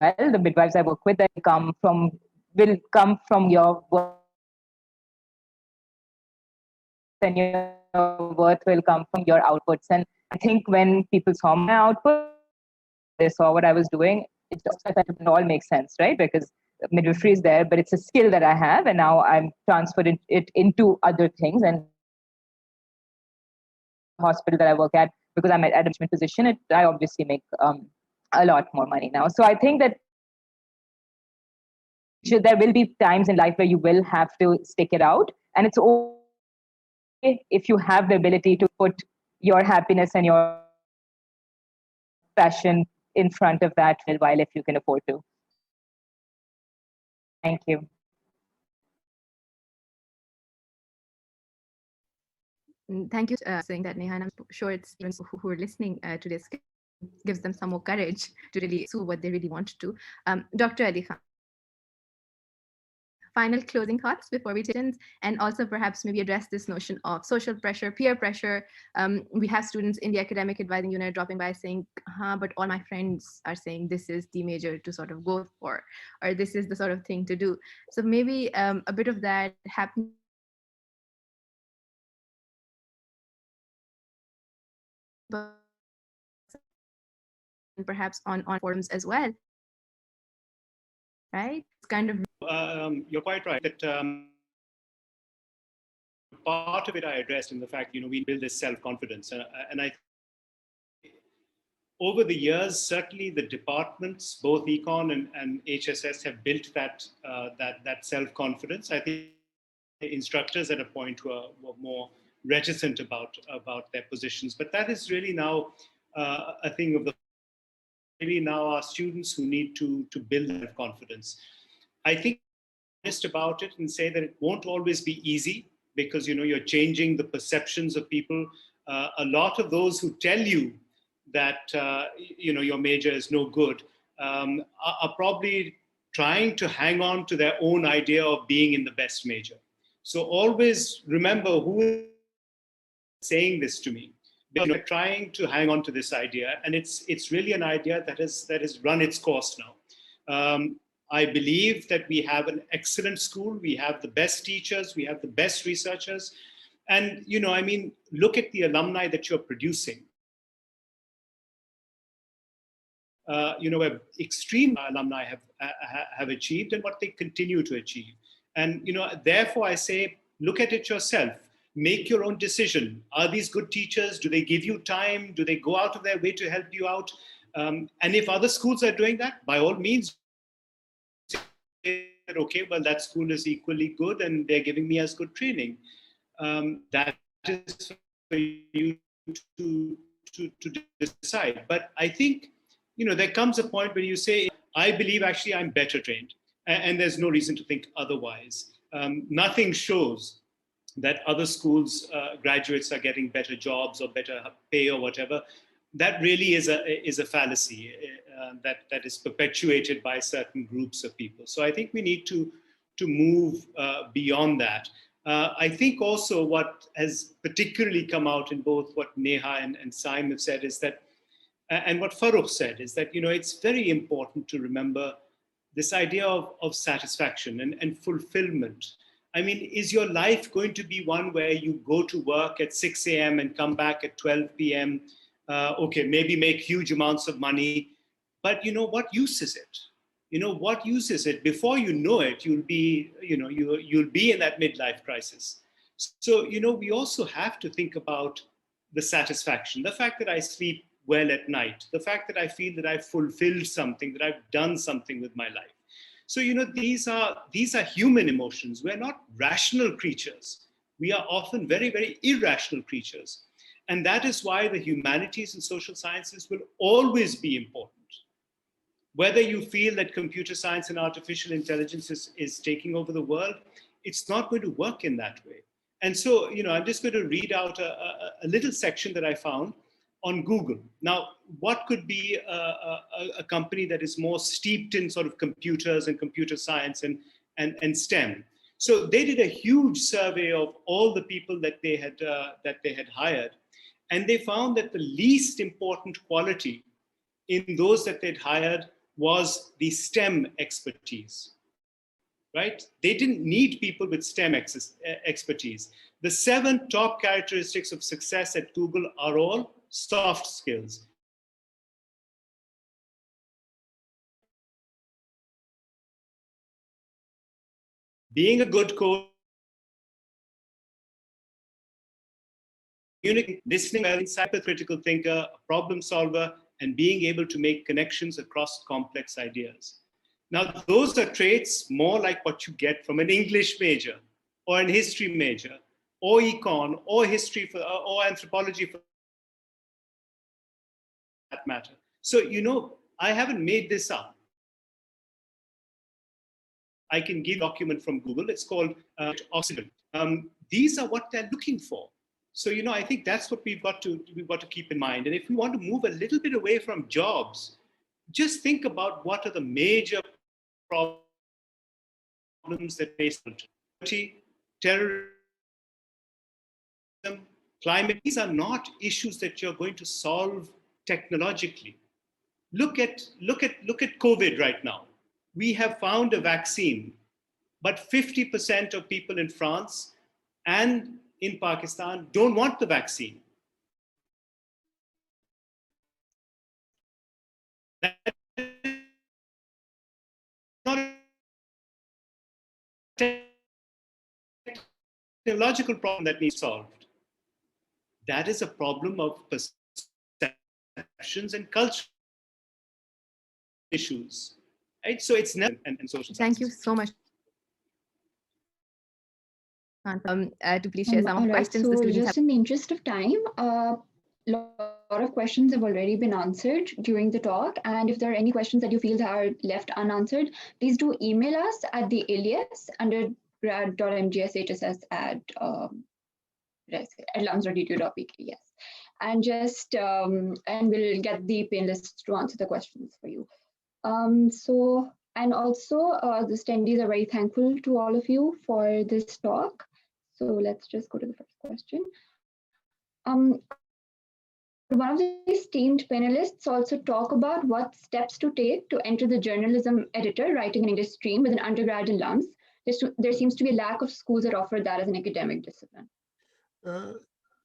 well. The midwives I work with, that will come from your work, and your worth will come from your outputs. And I think when people saw my output, they saw what I was doing, it all makes sense, right? Because midwifery is there, but it's a skill that I have, and now I'm transferred it into other things. And hospital that I work at, because I'm at a management position, I obviously make a lot more money now. So I think that there will be times in life where you will have to stick it out, and it's okay if you have the ability to put your happiness and your passion in front of that while, if you can afford to. Thank you. Thank you for saying that, Neha. And I'm sure it's students who are listening to this gives them some more courage to really pursue what they really want to. Dr. Ali Khan, final closing thoughts before we take in, and also perhaps maybe address this notion of social pressure, peer pressure. We have students in the academic advising unit dropping by saying, but all my friends are saying this is the major to sort of go for, or this is the sort of thing to do. So maybe a bit of that happening. But perhaps on forums as well, right? It's kind of you're quite right that part of it I addressed in the fact, we build this self-confidence. And I over the years, certainly the departments, both Econ and HSS, have built that self-confidence. I think instructors at a point were more reticent about their positions, but that is really now a thing of the really now our students who need to build that confidence. I think honest about it and say that it won't always be easy because you're changing the perceptions of people. A lot of those who tell you that your major is no good are probably trying to hang on to their own idea of being in the best major. So always remember who is saying this to me. Because they're trying to hang on to this idea, and it's really an idea that has run its course now. I believe that we have an excellent school. We have the best teachers. We have the best researchers, and look at the alumni that you're producing. Where extreme alumni have achieved and what they continue to achieve. And therefore I say, look at it yourself. Make your own decision. Are these good teachers? Do they give you time? Do they go out of their way to help you out? And if other schools are doing that, by all means, okay, well, that school is equally good and they're giving me as good training. That is for you to decide. But I think, there comes a point where you say, I believe actually I'm better trained, and there's no reason to think otherwise. Nothing shows that other schools' graduates are getting better jobs or better pay or whatever. That really is a fallacy that is perpetuated by certain groups of people. So I think we need to move beyond that. I think also what has particularly come out in both what Neha and Saim have said is that, and what Farooq said is that, it's very important to remember this idea of satisfaction and fulfillment. I mean, is your life going to be one where you go to work at 6 a.m. and come back at 12 p.m.? Okay, maybe make huge amounts of money, but what use is it? What use is it? Before you know it, you'll be in that midlife crisis. So, we also have to think about the satisfaction, the fact that I sleep well at night, the fact that I feel that I've fulfilled something, that I've done something with my life. So, these are human emotions. We're not rational creatures. We are often very, very irrational creatures. And that is why the humanities and social sciences will always be important. Whether you feel that computer science and artificial intelligence is taking over the world, it's not going to work in that way. And so, I'm just going to read out a little section that I found on Google. Now, what could be a company that is more steeped in sort of computers and computer science and STEM? So they did a huge survey of all the people that they had hired, and they found that the least important quality in those that they'd hired was the STEM expertise. Right? They didn't need people with STEM expertise. The 7 top characteristics of success at Google are all soft skills. Being a good coach, listening well, hypercritical thinker, a problem solver, and being able to make connections across complex ideas. Now, those are traits more like what you get from an English major or an history major or econ or history or anthropology for that matter. So, I haven't made this up. I can give a document from Google. It's called Occident. These are what they're looking for. So, I think that's what we've got to keep in mind. And if we want to move a little bit away from jobs, just think about what are the major problems that face terrorism, climate. These are not issues that you're going to solve technologically. Look at COVID right now. We have found a vaccine, but 50% of people in France and in Pakistan don't want the vaccine. That is not technological problem that needs solved. That is a problem of perceptions and culture issues, right? So it's never and social sciences. Thank you so much. To please share some of the questions the So students just in the interest of time, a lot of questions have already been answered during the talk. And if there are any questions that you feel that are left unanswered, please do email us at the alias undergrad.mgshss at lums.edu.pk, yes. And just, and we'll get the panelists to answer the questions for you. And also the attendees are very thankful to all of you for this talk. So let's just go to the first question. One of the esteemed panelists also talk about what steps to take to enter the journalism editor writing in English stream with an undergrad in LUMS. There seems to be a lack of schools that offer that as an academic discipline.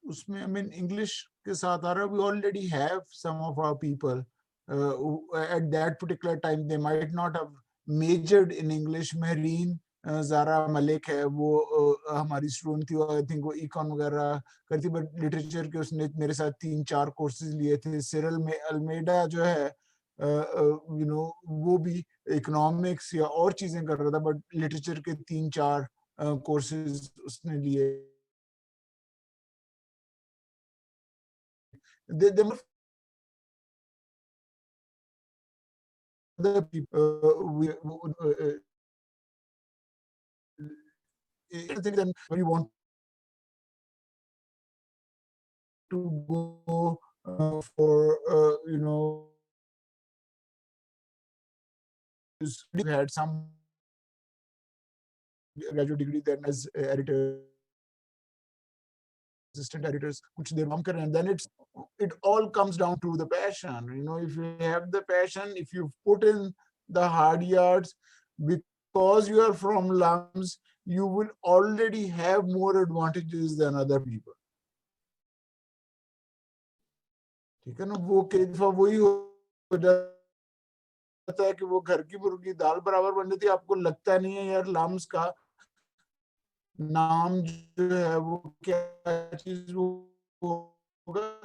उसमें I mean English के साथ आ रहा, we already have some of our people who, at that particular time they might not have majored in English. Mehreen Zara Malik है, वो हमारी student थी, I think वो icon वगैरह करती, बट लिटरेचर के उसने मेरे साथ 3-4 कोर्सेज लिए थे. सिरल में अल्मेडा जो है यू नो वो भी इकोनॉमिक्स या और चीजें कर रहा था, बट लिटरेचर के 3-4 कोर्सेज उसने लिए. The people I think then when you want to go for you know, we had some graduate degree then as editor, assistant editors, which they work, and then it all comes down to the passion. You know, if you have the passion, if you put in the hard yards, because you are from LUMS, you will already have more advantages than other people. ठीक है ना, वो कई दफा वही हो जाता है कि वो घर की मुर्गी दाल बराबर बन जाती है. आपको लगता नहीं है यार LUMS का नाम जो है वो क्या चीज होगा,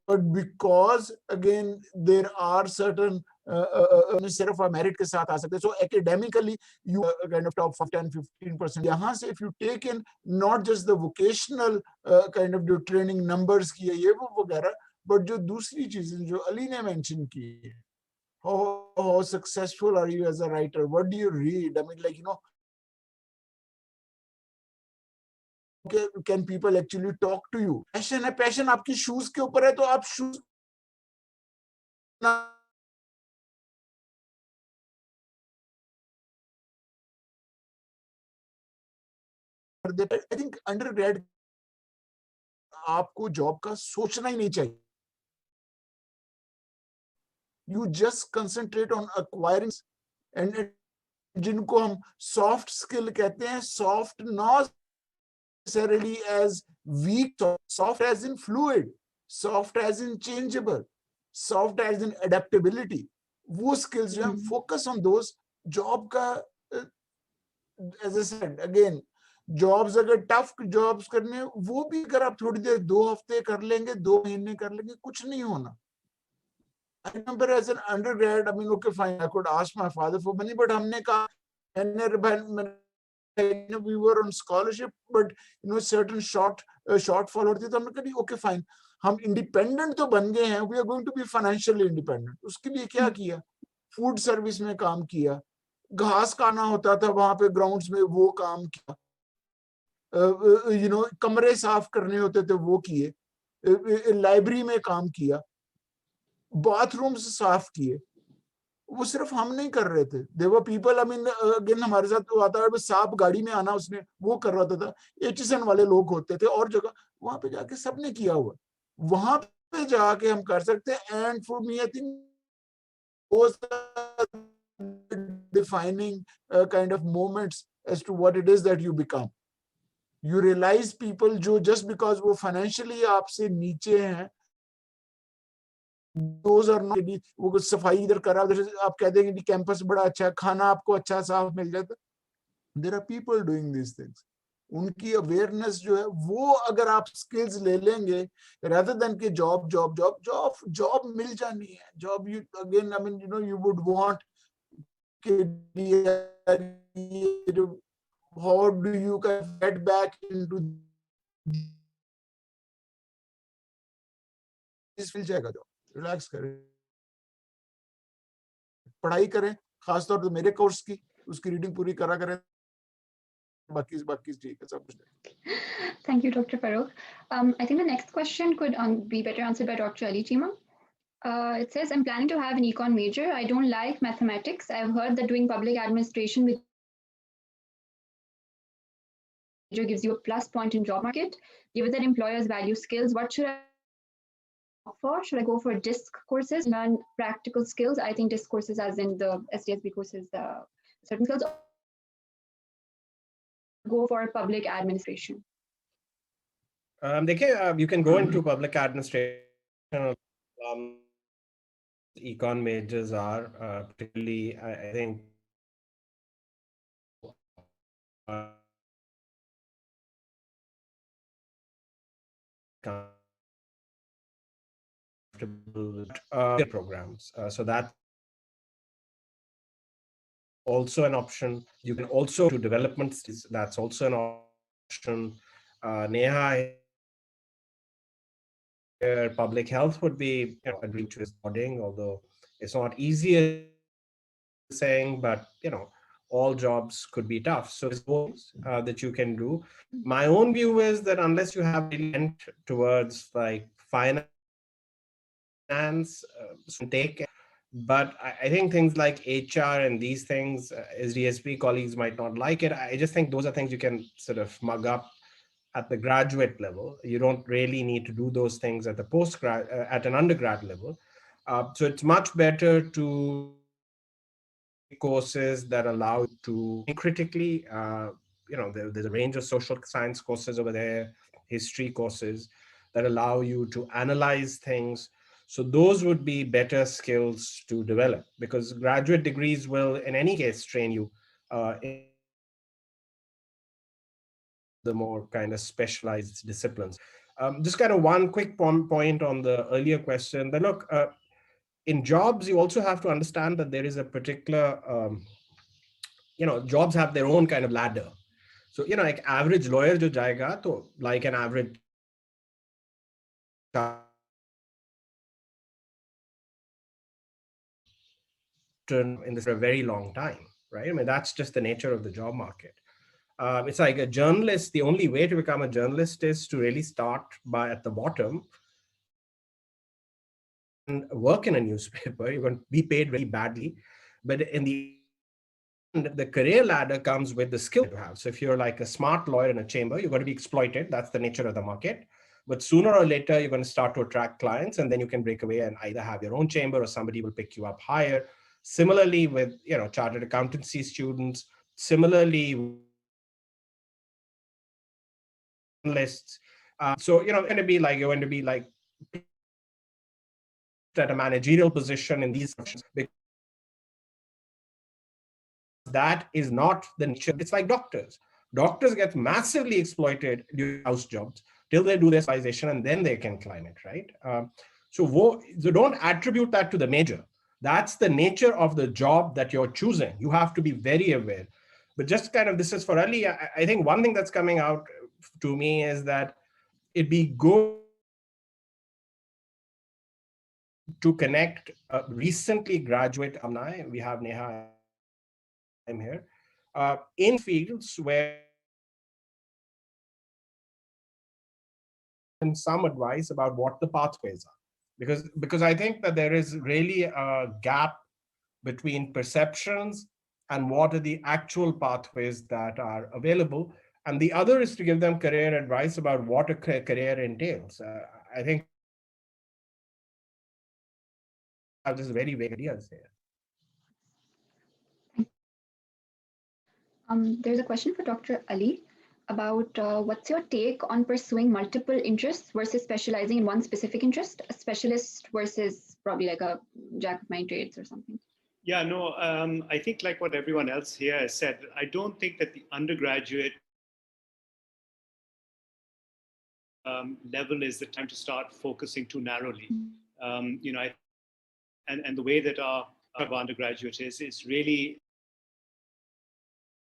but because again there are certain सिर्फ मेरिट के साथ आ सकते हैं. So academically you kind of top 10-15%. यहाँ से if you take in not just the vocational kind of जो training numbers की है ये वो वगैरह, but जो दूसरी चीजें जो अली ने mention की है, how successful are you as a writer, what do you read, I mean like you know, can people actually talk to you. Passion है, passion आपकी shoes के ऊपर है, तो आप shoes I think undergrad आपको जॉब का सोचना ही नहीं चाहिए. You just concentrate on acquiring, and जिनको हम soft skill कहते हैं, soft not necessarily as weak, soft as in fluid, soft as in changeable, soft as in adaptability. वो skills जो हैं, focus on those. Job का as I said again, jobs अगर tough jobs करने, वो भी अगर आप थोड़ी देर 2 हफ्ते कर लेंगे, 2 महीने कर लेंगे, कुछ नहीं होना. I remember as an undergrad, I mean, okay, fine, I could ask my father for money, but हमने कहा, we were on scholarship, but you know, certain shortfall होती, तो हमने कहा, okay, fine, हम independent तो बन गए हैं, we are going to be financially independent. उसके लिए क्या किया? Food service में काम किया, घास काटना होता था वहां पे ग्राउंड्स में, वो काम किया, you know, कमरे साफ करने होते थे, वो किए, लाइब्रेरी में काम किया, बाथरूम्स साफ किए. वो सिर्फ हम नहीं कर रहे थे. There were people, I mean, again हमारे साथ तो आता है, सांप गाड़ी में आना उसने वो कर रहा था. HSN वाले लोग होते थे और जगह, वहां पे जाके सबने किया हुआ, वहां पे जाके हम कर सकते हैं. And for me, I think those are defining kind of moments as to what it is that you become. You realize people जो just because वो financially आपसे नीचे हैं, those are not, वो कुछ सफाई इधर करा, आप कहते हैं कि कैंपस बड़ा अच्छा है, खाना आपको अच्छा साफ मिल जाता. There are people doing these things. उनकी अवेयरनेस जो है वो अगर आप स्किल्स ले लेंगे rather than कि जॉब मिल जानी है, job you again I mean you would want how do you kind of get back into this, मिल जाएगा जॉब, रिलैक्स करें, पढ़ाई करें, खासतौर पे मेरे कोर्स की उसकी रीडिंग पूरी करा करें, बाकी ठीक है सब कुछ। Thank you, Dr. Farooq. I think the next question could be better answered by Dr. Ali Chima. It says, I'm planning to have an econ major. I don't like mathematics. I've heard that doing public administration with major gives you a plus point in job market. Given that employers value skills, what should I opt for? Should I go for DISC courses, learn practical skills? I think DISC courses as in the SDSB courses, certain skills, go for public administration. You can go into public administration. Econ majors are particularly, I think, programs. So that also an option. You can also do development studies. That's also an option. Neha, public health would be agreed to his boarding, although it's not easy saying, but all jobs could be tough. So there's things that you can do. My own view is that unless you have intent towards like finance, take. But I think things like HR and these things, SDSP colleagues might not like it. I just think those are things you can sort of mug up at the graduate level. You don't really need to do those things at the postgrad, at an undergrad level. So it's much better to courses that allow you to think critically. There's a range of social science courses over there, history courses that allow you to analyze things. So those would be better skills to develop, because graduate degrees will in any case train you in the more kind of specialized disciplines. Just kind of one quick point on the earlier question, that look, in jobs, you also have to understand that there is a particular, jobs have their own kind of ladder. So, like average lawyer jo jayega, to like an average in this for a very long time, right? I mean, that's just the nature of the job market. It's like a journalist. The only way to become a journalist is to really start by at the bottom and work in a newspaper. You're going to be paid very badly, but in the career ladder comes with the skill you have. So if you're like a smart lawyer in a chamber, you're going to be exploited. That's the nature of the market. But sooner or later, you're going to start to attract clients, and then you can break away and either have your own chamber or somebody will pick you up higher. Similarly with, chartered accountancy students, similarly lists. So, you're going to be like at a managerial position in these functions, because that is not the nature. It's like doctors. Doctors get massively exploited during house jobs till they do their specialization, and then they can climb it, right? So don't attribute that to the major. That's the nature of the job that you're choosing. You have to be very aware. But just kind of, this is for Ali, I think one thing that's coming out to me is that it'd be good to connect recently graduate alumni. We have Neha, I'm here, in fields where some advice about what the pathways are. Because I think that there is really a gap between perceptions and what are the actual pathways that are available. And the other is to give them career advice about what a career entails. I think I have just very vague ideas here. There's a question for Dr. Ali about what's your take on pursuing multiple interests versus specializing in one specific interest, a specialist versus probably like a jack of many trades or something? Yeah, no, I think like what everyone else here has said, I don't think that the undergraduate level is the time to start focusing too narrowly. And the way that our undergraduate is really,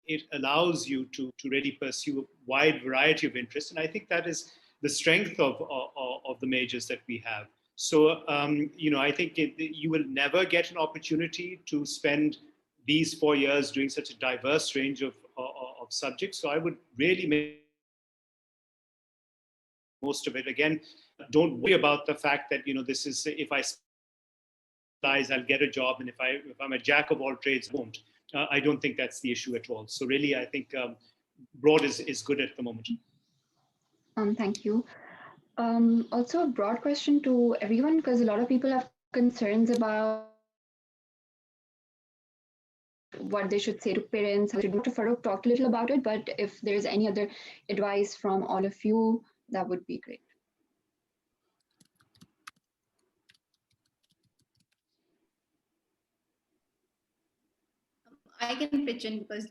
it allows you to really pursue a wide variety of interests. And I think that is the strength of the majors that we have. So, I think you will never get an opportunity to spend these 4 years doing such a diverse range of subjects. So I would really make most of it. Again, don't worry about the fact that, this is, if I specialize, I'll get a job. And if I'm a jack of all trades, I won't. I don't think that's the issue at all. So really, I think broad is good at the moment. Thank you. Also a broad question to everyone, because a lot of people have concerns about what they should say to parents. Dr. Farooq talked a little about it, but if there's any other advice from all of you, that would be great. I can pitch in because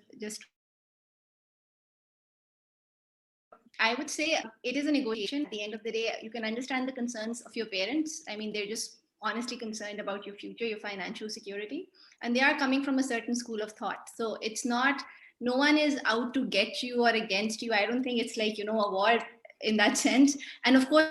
I would say it is a negotiation. At the end of the day, you can understand the concerns of your parents. I mean, they're just honestly concerned about your future, your financial security, and they are coming from a certain school of thought. So it's not, no one is out to get you or against you. I don't think it's like, a war in that sense. And of course,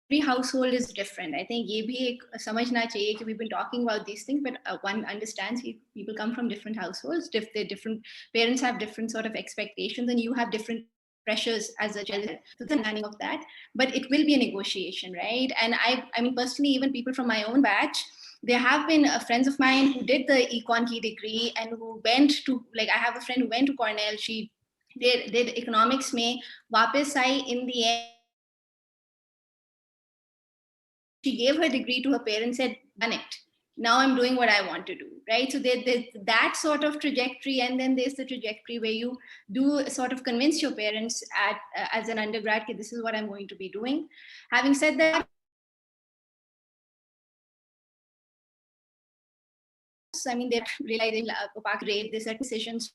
every household is different. I think ye bhi samajhna chahiye ki we've been talking about these things, but one understands people come from different households. They're different, parents have different sort of expectations, and you have different pressures as a child. So the understanding of that, but it will be a negotiation, right? And I mean, personally, even people from my own batch, there have been friends of mine who did the econ key degree and who went to, like, I have a friend who went to Cornell. She did economics mein, wapis aayi in the end. She gave her degree to her parents, said, done it. Now I'm doing what I want to do, right? So there's that sort of trajectory. And then there's the trajectory where you do sort of convince your parents as an undergrad, this is what I'm going to be doing. Having said that, I mean, they're realizing there's certain decisions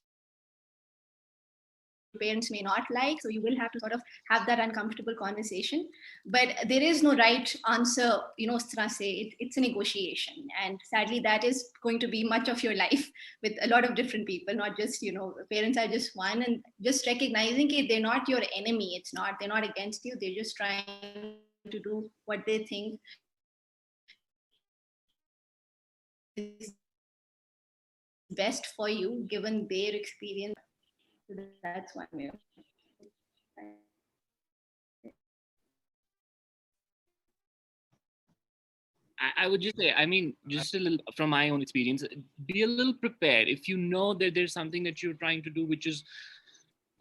parents may not like, so you will have to sort of have that uncomfortable conversation. But there is no right answer, it's a negotiation, and sadly that is going to be much of your life with a lot of different people, not just, parents are just one. And just recognizing that they're not your enemy, they're not against you, they're just trying to do what they think is best for you given their experience. That's one way. I would just say, I mean, just a little from my own experience, be a little prepared. If you know that there's something that you're trying to do which is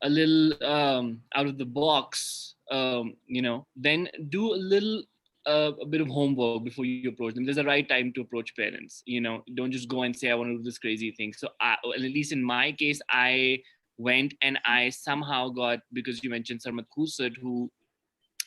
a little out of the box, then do a bit of homework before you approach them. There's a right time to approach parents. Don't just go and say, I want to do this crazy thing. So at least in my case, I went and I somehow got, because you mentioned Sarmat Khusat, who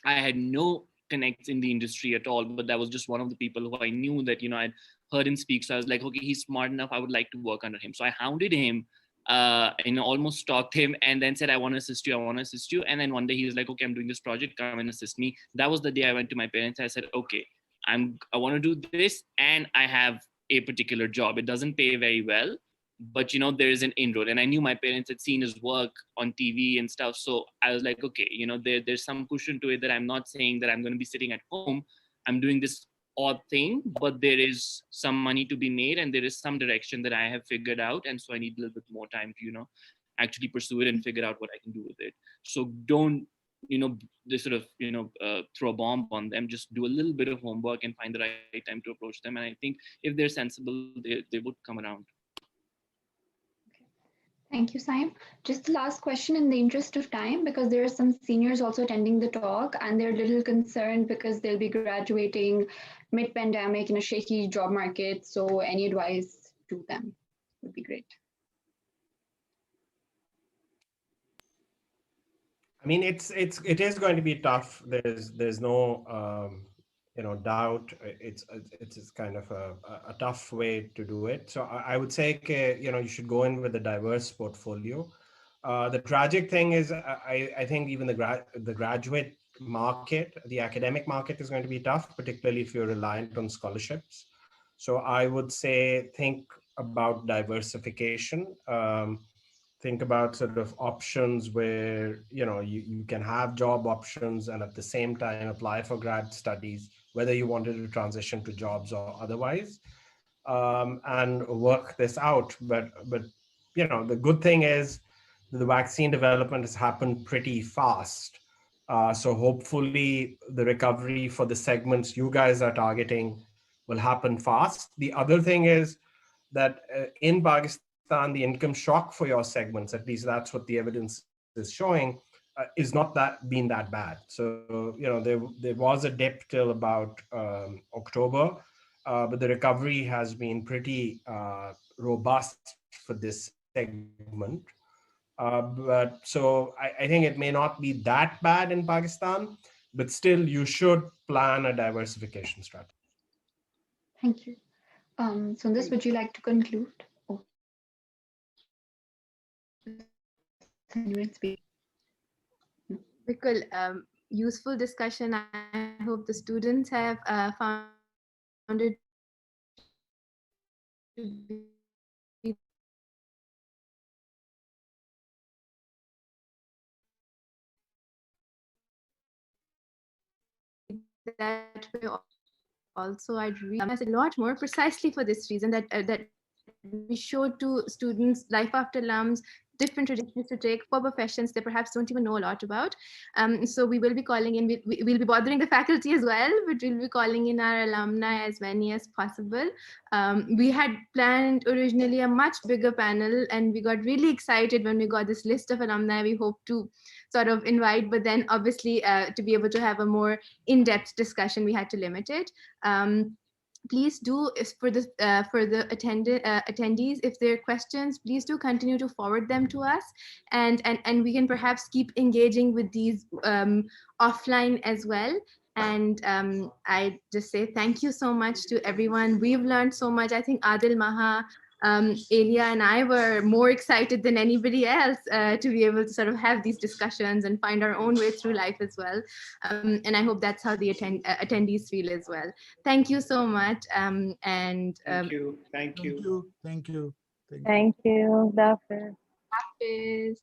I had no connects in the industry at all, but that was just one of the people who I knew that, I'd heard him speak. So I was like, okay, he's smart enough, I would like to work under him. So I hounded him, almost stalked him, and then said, I want to assist you. And then one day he was like, okay, I'm doing this project, come and assist me. That was the day I went to my parents. I said, okay, I want to do this, and I have a particular job. It doesn't pay very well, but there is an inroad. And I knew my parents had seen his work on TV and stuff. So I was like, okay, there's some cushion to it, that I'm not saying that I'm going to be sitting at home. I'm doing this odd thing, but there is some money to be made, and there is some direction that I have figured out. And so I need a little bit more time to, actually pursue it and figure out what I can do with it. So don't, they sort of, throw a bomb on them. Just do a little bit of homework and find the right time to approach them. And I think if they're sensible, they would come around. Thank you, Saim. Just the last question in the interest of time, because there are some seniors also attending the talk, and they're a little concerned because they'll be graduating mid-pandemic in a shaky job market. So any advice to them would be great. I mean, it is going to be tough. There's no doubt. It's kind of a tough way to do it. So I would say, you should go in with a diverse portfolio. The tragic thing is, I think even the graduate market, the academic market is going to be tough, particularly if you're reliant on scholarships. So I would say think about diversification. Think about sort of options where you can have job options and at the same time apply for grad studies, whether you wanted to transition to jobs or otherwise, and work this out. But the good thing is the vaccine development has happened pretty fast. So hopefully the recovery for the segments you guys are targeting will happen fast. The other thing is that in Pakistan, the income shock for your segments, at least that's what the evidence is showing, is not been that bad. So, there was a dip till about October, but the recovery has been pretty robust for this segment. But so I think it may not be that bad in Pakistan, but still you should plan a diversification strategy. Thank you. Sundar, would you like to conclude? Oh. Because useful discussion. I hope the students have found it to be that way. Also, I'd read a lot more precisely for this reason, that that we show to students life after alums different trajectories to take for professions they perhaps don't even know a lot about. So we will be calling in, we'll be bothering the faculty as well, but we'll be calling in our alumni as many as possible. We had planned originally a much bigger panel, and we got really excited when we got this list of alumni we hope to sort of invite, but then obviously to be able to have a more in-depth discussion, we had to limit it. Please do, for the attendees, if there are questions, please do continue to forward them to us, and we can perhaps keep engaging with these offline as well. And I just say thank you so much to everyone. We've learned so much. I think Adil, Maha, Elia and I were more excited than anybody else to be able to sort of have these discussions and find our own way through life as well. And I hope that's how the attendees feel as well. Thank you so much. Thank you. Thank you. Thank you, Dr. Hafiz.